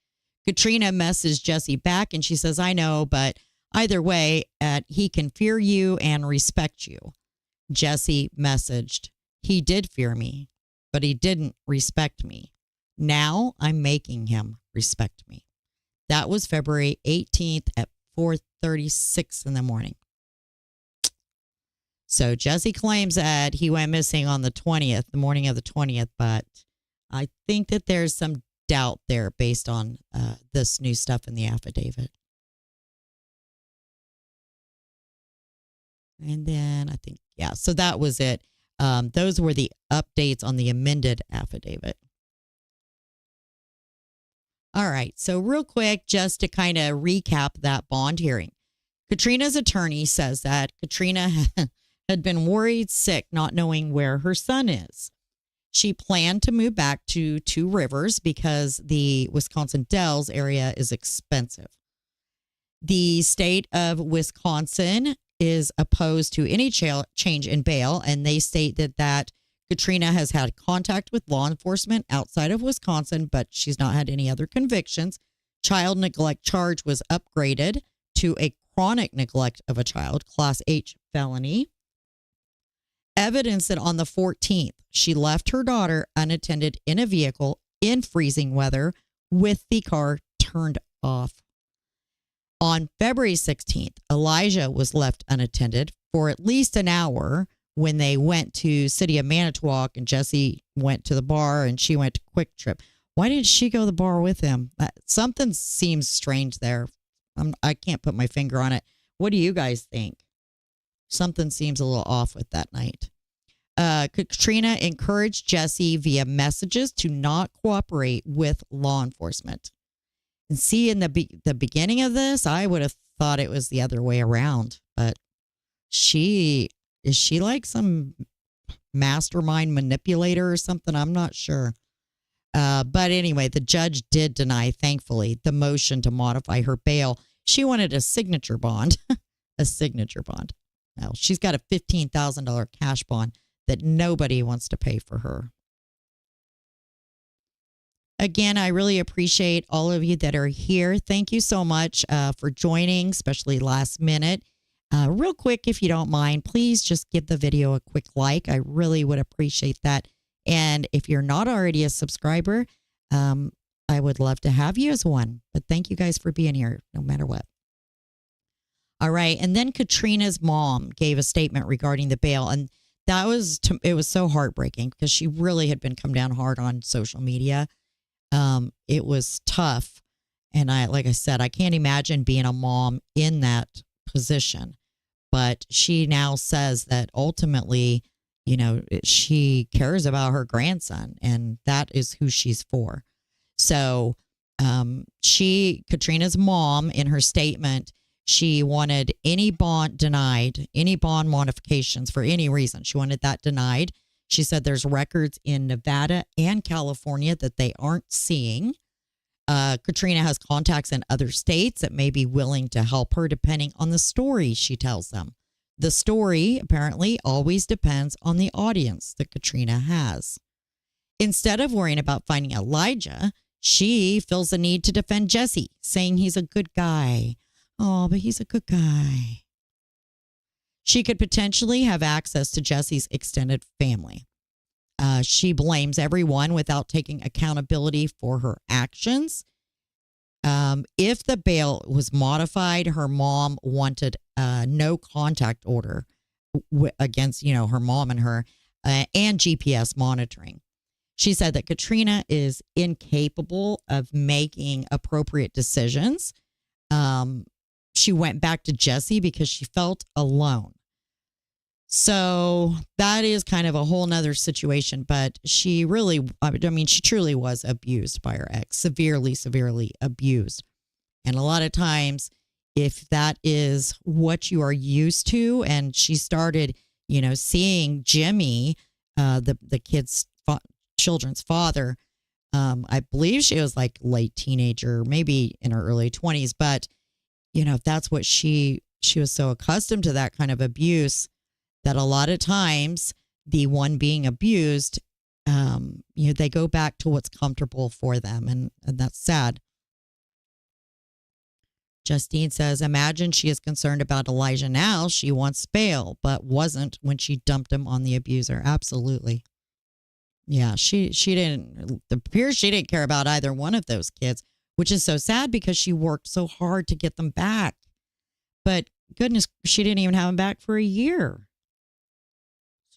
Katrina messaged Jesse back and she says, "I know, but either way, he can fear you and respect you." Jesse messaged, "He did fear me, but he didn't respect me. Now I'm making him respect me." That was February 18th at 4:36 in the morning. So Jesse claims that he went missing on the 20th, the morning of the 20th, but I think that there's some doubt there based on this new stuff in the affidavit. And then I think, yeah, so that was it. Those were the updates on the amended affidavit. All right, so real quick, just to kind of recap that bond hearing. Katrina's attorney says that Katrina had been worried sick, not knowing where her son is. She planned to move back to Two Rivers because the Wisconsin Dells area is expensive. The state of Wisconsin is opposed to any change in bail, and they stated that Katrina has had contact with law enforcement outside of Wisconsin, but she's not had any other convictions. Child neglect charge was upgraded to a chronic neglect of a child, Class H felony. Evidence that on the 14th, she left her daughter unattended in a vehicle in freezing weather with the car turned off. On February 16th, Elijah was left unattended for at least an hour when they went to City of Manitowoc and Jesse went to the bar and she went to Quick Trip. Why didn't she go to the bar with him? Something seems strange there. I can't put my finger on it. What do you guys think? Something seems a little off with that night. Katrina encouraged Jesse via messages to not cooperate with law enforcement. And see, in the beginning of this, I would have thought it was the other way around. But is she like some mastermind manipulator or something? I'm not sure. But anyway, the judge did deny, thankfully, the motion to modify her bail. She wanted a signature bond, a signature bond. Now, she's got a $15,000 cash bond that nobody wants to pay for her. Again, I really appreciate all of you that are here. Thank you so much for joining, especially last minute. Real quick, if you don't mind, please just give the video a quick like. I really would appreciate that. And if you're not already a subscriber, I would love to have you as one. But thank you guys for being here, no matter what. All right. And then Katrina's mom gave a statement regarding the bail. And it was so heartbreaking because she really had been come down hard on social media. It was tough. And like I said, I can't imagine being a mom in that position. But she now says that ultimately, you know, she cares about her grandson and that is who she's for. So Katrina's mom, in her statement, she wanted any bond denied, any bond modifications for any reason. She wanted that denied. She said there's records in Nevada and California that they aren't seeing. Katrina has contacts in other states that may be willing to help her depending on the story she tells them. The story apparently always depends on the audience that Katrina has. Instead of worrying about finding Elijah, she feels the need to defend Jesse, saying he's a good guy. Oh, but he's a good guy. She could potentially have access to Jesse's extended family. She blames everyone without taking accountability for her actions. If the bail was modified, her mom wanted a no contact order against, her mom and her, and GPS monitoring. She said that Katrina is incapable of making appropriate decisions. She went back to Jesse because she felt alone. So that is kind of a whole nother situation, but she really, I mean, she truly was abused by her ex, severely, severely abused. And a lot of times, if that is what you are used to, and she started, seeing Jimmy, the children's father, I believe she was like late teenager, maybe in her early 20s, but, if that's what she was so accustomed to that kind of abuse, that a lot of times the one being abused, they go back to what's comfortable for them. And that's sad. Justine says, imagine she is concerned about Elijah now. She wants bail, but wasn't when she dumped him on the abuser. Absolutely. Yeah, she didn't, it appears she didn't care about either one of those kids, which is so sad because she worked so hard to get them back. But goodness, she didn't even have them back for a year.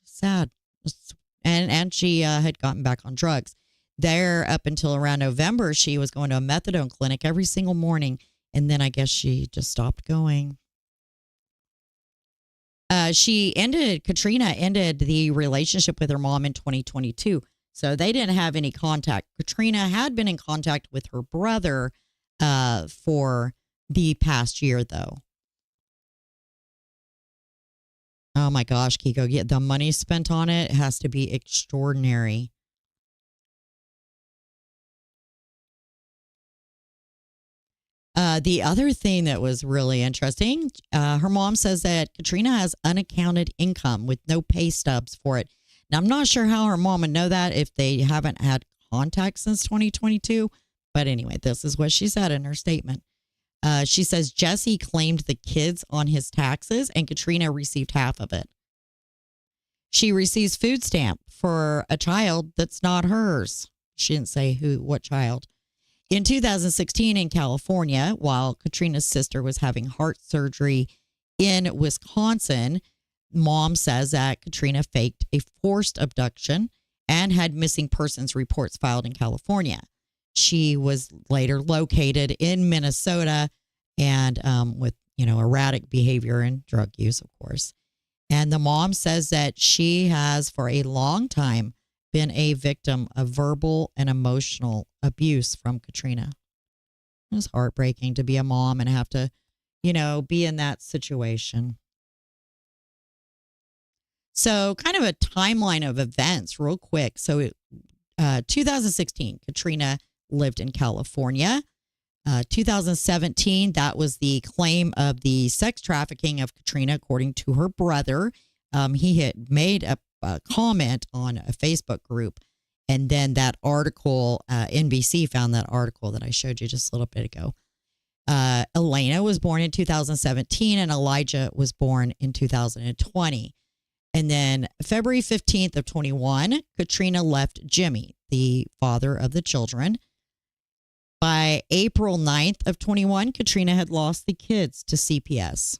Sad. And she had gotten back on drugs. There, up until around November, she was going to a methadone clinic every single morning. And then I guess she just stopped going. Katrina ended the relationship with her mom in 2022. So they didn't have any contact. Katrina had been in contact with her brother for the past year, though. Oh my gosh, Kiko, yeah, the money spent on it has to be extraordinary. The other thing that was really interesting, her mom says that Katrina has unaccounted income with no pay stubs for it. Now, I'm not sure how her mom would know that if they haven't had contact since 2022. But anyway, this is what she said in her statement. She says Jesse claimed the kids on his taxes and Katrina received half of it. She receives food stamp for a child that's not hers. She didn't say what child. In 2016 in California, while Katrina's sister was having heart surgery in Wisconsin, mom says that Katrina faked a forced abduction and had missing persons reports filed in California. She was later located in Minnesota and with, erratic behavior and drug use, of course. And the mom says that she has for a long time been a victim of verbal and emotional abuse from Katrina. It was heartbreaking to be a mom and have to, be in that situation. So kind of a timeline of events real quick. So 2016, Katrina lived in California. 2017, that was the claim of the sex trafficking of Katrina, according to her brother. He had made a comment on a Facebook group. And then that article, NBC found that article that I showed you just a little bit ago. Elena was born in 2017 and Elijah was born in 2020. And then February 15th of 21, Katrina left Jimmy, the father of the children. By April 9th of 21, Katrina had lost the kids to CPS.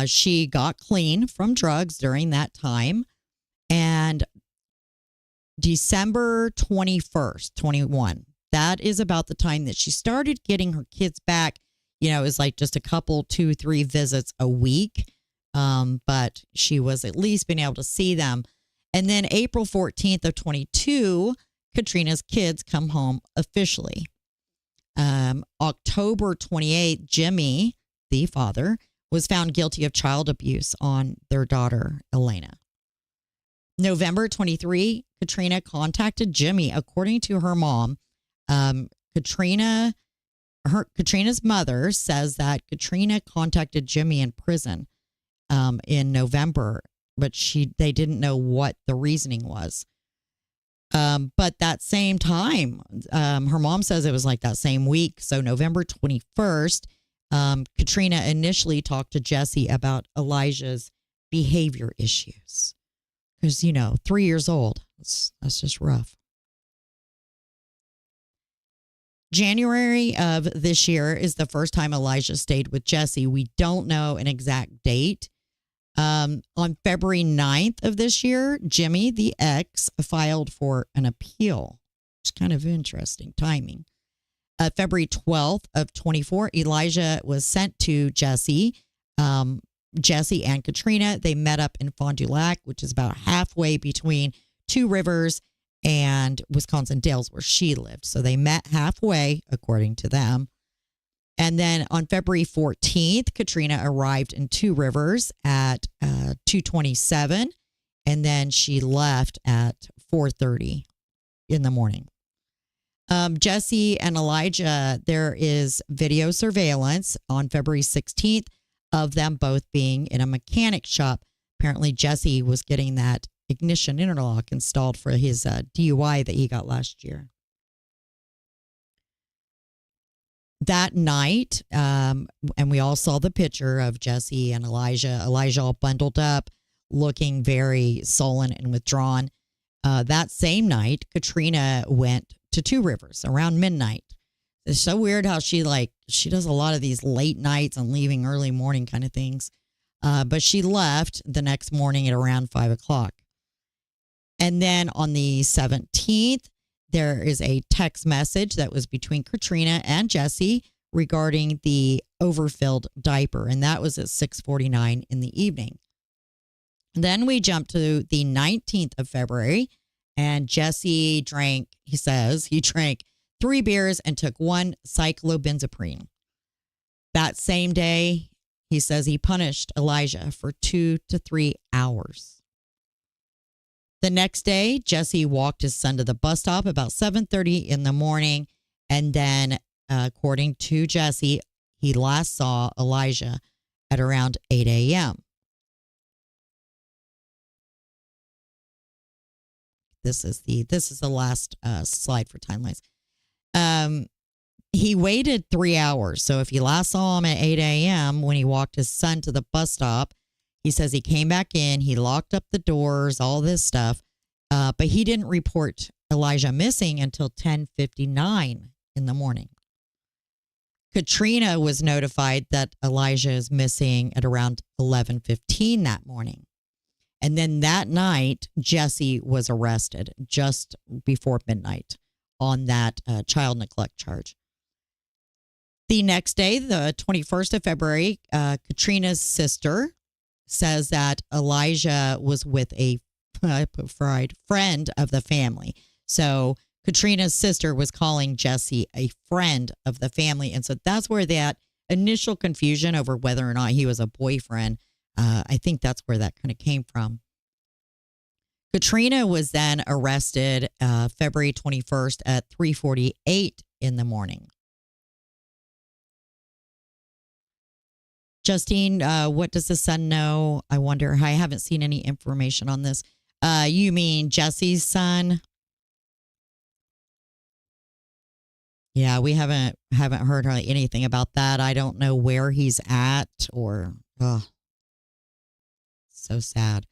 She got clean from drugs during that time. And December 21st, 21, that is about the time that she started getting her kids back. It was like just a couple, 2-3 visits a week. But she was at least being able to see them. And then April 14th of 22, Katrina's kids come home officially. October 28th, Jimmy, the father, was found guilty of child abuse on their daughter, Elena. November 23, Katrina contacted Jimmy. According to her mom, Katrina's mother says that Katrina contacted Jimmy in prison in November, but they didn't know what the reasoning was. But that same time, her mom says it was like that same week. So November 21st, Katrina initially talked to Jesse about Elijah's behavior issues. Because, 3 years old, that's just rough. January of this year is the first time Elijah stayed with Jesse. We don't know an exact date. On February 9th of this year, Jimmy, the ex, filed for an appeal. It's kind of interesting timing. February 12th of 24, Elijah was sent to Jesse. Jesse and Katrina, they met up in Fond du Lac, which is about halfway between Two Rivers and Wisconsin Dells, where she lived. So they met halfway, according to them. And then on February 14th, Katrina arrived in Two Rivers at 2:27, and then she left at 4:30 in the morning. Jesse and Elijah, there is video surveillance on February 16th of them both being in a mechanic shop. Apparently, Jesse was getting that ignition interlock installed for his DUI that he got last year. That night, and we all saw the picture of Jesse and Elijah. Elijah all bundled up, looking very sullen and withdrawn. That same night, Katrina went to Two Rivers around midnight. It's so weird how she does a lot of these late nights and leaving early morning kind of things. But she left the next morning at around 5 o'clock. And then on the 17th, there is a text message that was between Katrina and Jesse regarding the overfilled diaper. And that was at 6:49 in the evening. Then we jump to the 19th of February, and Jesse drank, he says, he drank 3 beers and took 1 cyclobenzaprine. That same day, he says he punished Elijah for 2 to 3 hours. The next day, Jesse walked his son to the bus stop about 7:30 in the morning. And then, according to Jesse, he last saw Elijah at around 8 a.m. This is the last slide for timelines. He waited 3 hours. So if you last saw him at 8 a.m. when he walked his son to the bus stop, he says he came back in, he locked up the doors, all this stuff, but he didn't report Elijah missing until 10:59 in the morning. Katrina was notified that Elijah is missing at around 11:15 that morning. And then that night, Jesse was arrested just before midnight on that child neglect charge. The next day, the 21st of February, Katrina's sister says that Elijah was with a friend of the family. So Katrina's sister was calling Jesse a friend of the family. And so that's where that initial confusion over whether or not he was a boyfriend, I think that's where that kind of came from. Katrina was then arrested February 21st at 3:48 in the morning. Justine, what does the son know? I wonder. I haven't seen any information on this. You mean Jesse's son? Yeah, we haven't heard hardly anything about that. I don't know where he's at or. So sad.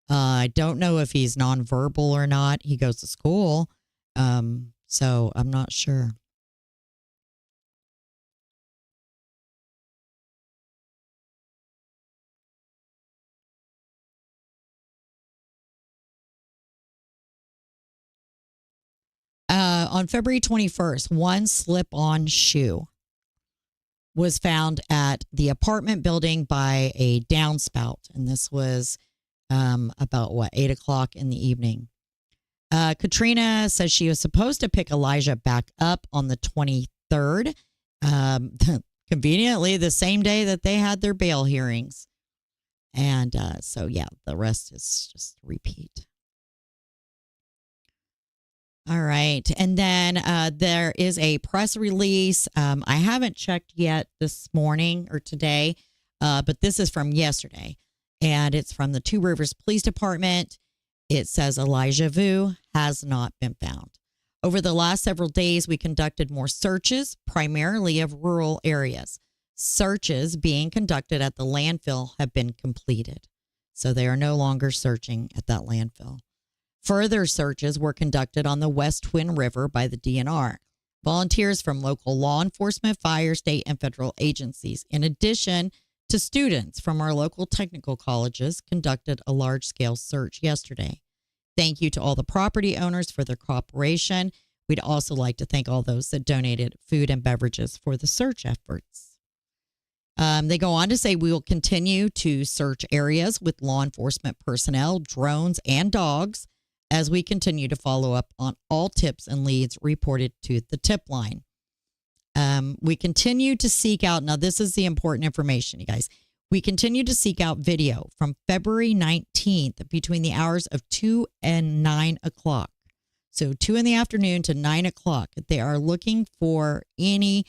I don't know if he's nonverbal or not. He goes to school, so I'm not sure. On February 21st, 1 slip-on shoe was found at the apartment building by a downspout. And this was about 8 o'clock in the evening. Katrina says she was supposed to pick Elijah back up on the 23rd, conveniently the same day that they had their bail hearings. And so, yeah, the rest is just repeat. All right. And then there is a press release. I haven't checked yet this morning or today, but this is from yesterday. And it's from the Two Rivers Police Department. It says Elijah Vue has not been found. Over the last several days, we conducted more searches, primarily of rural areas. Searches being conducted at the landfill have been completed. So they are no longer searching at that landfill. Further searches were conducted on the West Twin River by the DNR. Volunteers from local law enforcement, fire, state, and federal agencies, in addition to students from our local technical colleges, conducted a large-scale search yesterday. Thank you to all the property owners for their cooperation. We'd also like to thank all those that donated food and beverages for the search efforts. They go on to say we will continue to search areas with law enforcement personnel, drones, and dogs as we continue to follow up on all tips and leads reported to the tip line. We continue to seek out, now this is the important information, you guys. We continue to seek out video from February 19th between the hours of 2 and 9 o'clock. So 2 in the afternoon to 9 o'clock. They are looking for any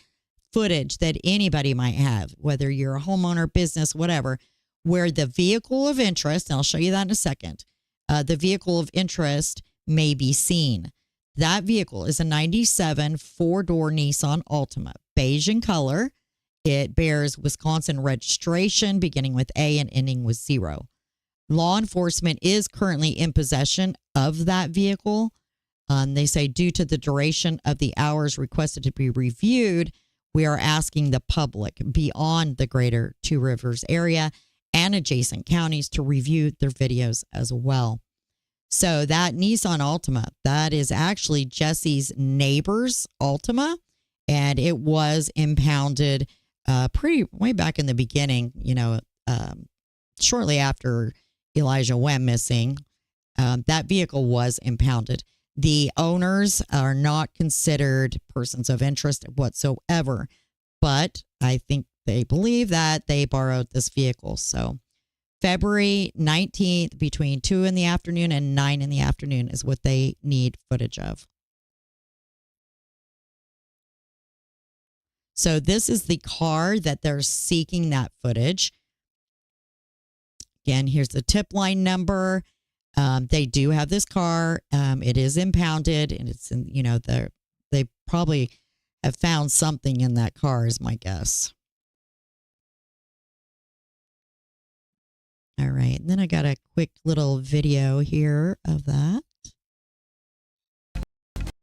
footage that anybody might have, whether you're a homeowner, business, whatever, where the vehicle of interest, and I'll show you that in a second, the vehicle of interest may be seen. That vehicle is a 97 four-door Nissan Altima, beige in color. It bears Wisconsin registration beginning with A and ending with 0. Law enforcement is currently in possession of that vehicle. They say due to the duration of the hours requested to be reviewed, we are asking the public beyond the greater Two Rivers area and adjacent counties to review their videos as well. So that Nissan Altima, that is actually Jesse's neighbor's Altima, and it was impounded pretty way back in the beginning, shortly after Elijah went missing. That vehicle was impounded. The owners are not considered persons of interest whatsoever, but I think they believe that they borrowed this vehicle. So February 19th between 2 in the afternoon and 9 in the afternoon is what they need footage of. So this is the car that they're seeking that footage. Again, here's the tip line number. They do have this car. It is impounded, and it's in, they probably have found something in that car is my guess. All right. And then I got a quick little video here of that.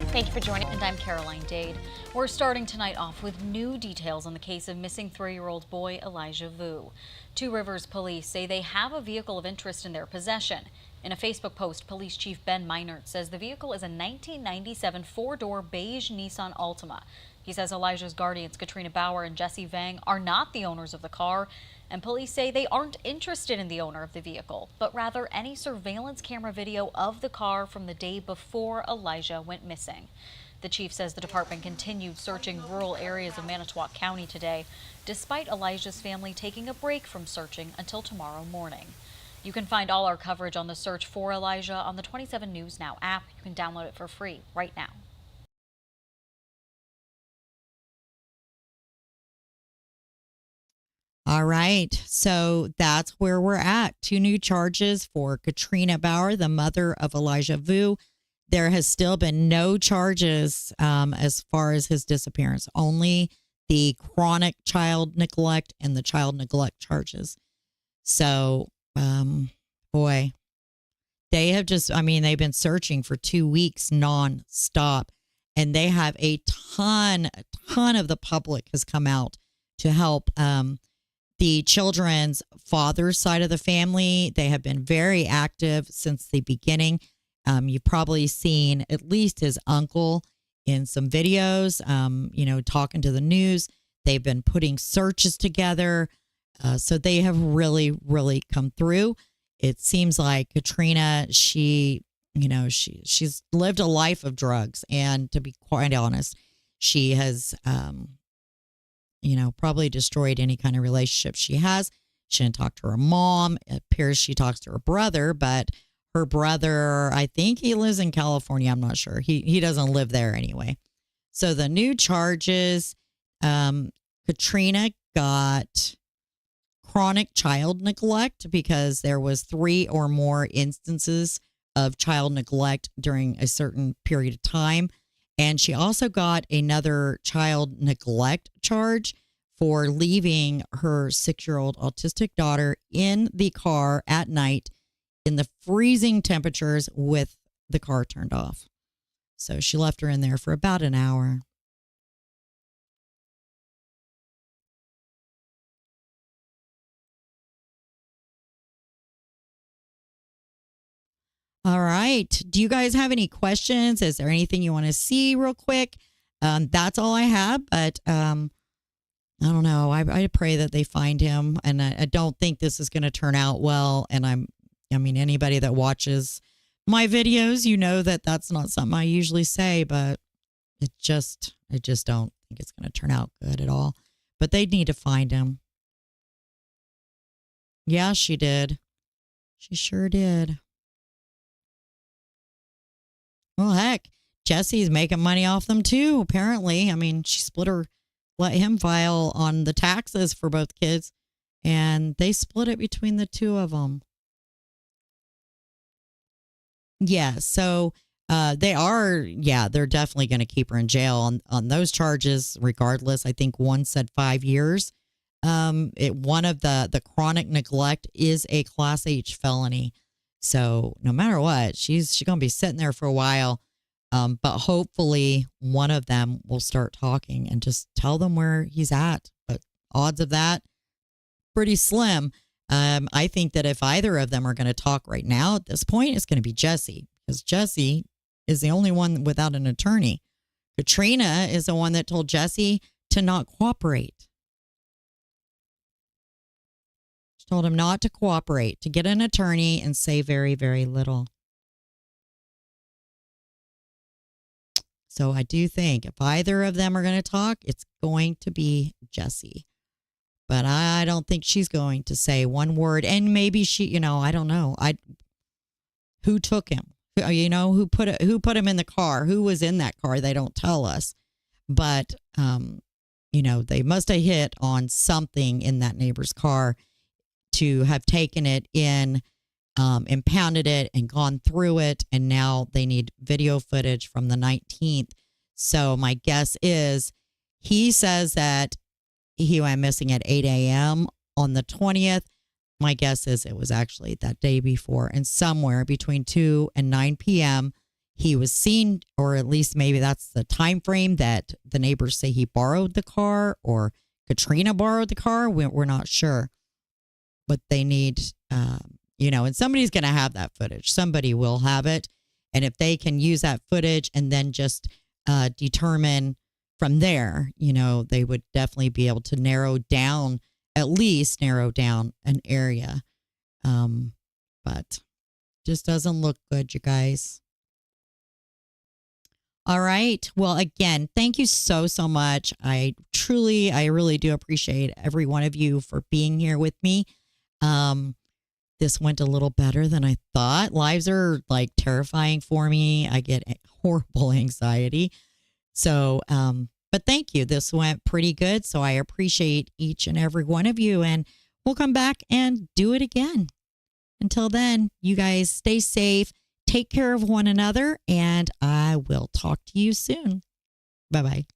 Thank you for joining, and I'm Caroline Dade. We're starting tonight off with new details on the case of missing 3-year-old boy Elijah Vue. Two Rivers police say they have a vehicle of interest in their possession. In a Facebook post, Police Chief Ben Meinert says the vehicle is a 1997 four-door beige Nissan Altima. He says Elijah's guardians, Katrina Baur and Jesse Vang, are not the owners of the car, and police say they aren't interested in the owner of the vehicle, but rather any surveillance camera video of the car from the day before Elijah went missing. The chief says the department continued searching rural areas of Manitowoc County today, despite Elijah's family taking a break from searching until tomorrow morning. You can find all our coverage on the search for Elijah on the 27 News Now app. You can download it for free right now. All right. So that's where we're at. 2 new charges for Katrina Baur, the mother of Elijah Vue. There has still been no charges as far as his disappearance, only the chronic child neglect and the child neglect charges. So, boy, they have they've been searching for 2 weeks nonstop, and they have a ton of the public has come out to help. The children's father's side of the family, they have been very active since the beginning. You've probably seen at least his uncle in some videos, talking to the news. They've been putting searches together. So they have really, really come through. It seems like Katrina, she's lived a life of drugs. And to be quite honest, she has, probably destroyed any kind of relationship she has. She didn't talk to her mom. It appears she talks to her brother, but her brother, I think he lives in California. I'm not sure. He doesn't live there anyway. So the new charges, Katrina got chronic child neglect because there was 3 or more instances of child neglect during a certain period of time. And she also got another child neglect charge for leaving her 6-year-old autistic daughter in the car at night in the freezing temperatures with the car turned off. So she left her in there for about an hour. All right. Do you guys have any questions? Is there anything you want to see real quick? That's all I have. But I don't know. I pray that they find him, and I don't think this is going to turn out well. And I mean, anybody that watches my videos, you know that that's not something I usually say, but I just don't think it's going to turn out good at all. But they need to find him. Yeah, she did. She sure did. Well, heck, Jesse's making money off them too, apparently. I mean, let him file on the taxes for both kids, and they split it between the two of them. Yeah, so they're definitely going to keep her in jail on those charges regardless. I think one said 5 years. One of the chronic neglect is a Class H felony. So no matter what, she's going to be sitting there for a while. But hopefully one of them will start talking and just tell them where he's at. But odds of that, pretty slim. I think that if either of them are going to talk right now at this point, it's going to be Jesse, because Jesse is the only one without an attorney. Katrina is the one that told Jesse to not cooperate. She told him not to cooperate, to get an attorney and say very, very little. So I do think if either of them are going to talk, it's going to be Jesse. But I don't think she's going to say one word. And maybe she, I don't know. Who took him? Who put him in the car? Who was in that car? They don't tell us. But, they must have hit on something in that neighbor's car to have taken it in, impounded it and gone through it. And now they need video footage from the 19th. So my guess is he says that he went missing at 8 a.m. on the 20th. My guess is it was actually that day before, and somewhere between 2 and 9 p.m. he was seen, or at least maybe that's the time frame that the neighbors say he borrowed the car or Katrina borrowed the car. We're not sure, but they need, and somebody's going to have that footage. Somebody will have it. And if they can use that footage and then just determine from there, they would definitely be able to at least narrow down an area. But just doesn't look good, you guys. All right. Well, again, thank you so much. I really do appreciate every one of you for being here with me. This went a little better than I thought. Lives are like terrifying for me. I get horrible anxiety. So, but thank you. This went pretty good. So I appreciate each and every one of you, and we'll come back and do it again. Until then, you guys stay safe, take care of one another, and I will talk to you soon. Bye-bye.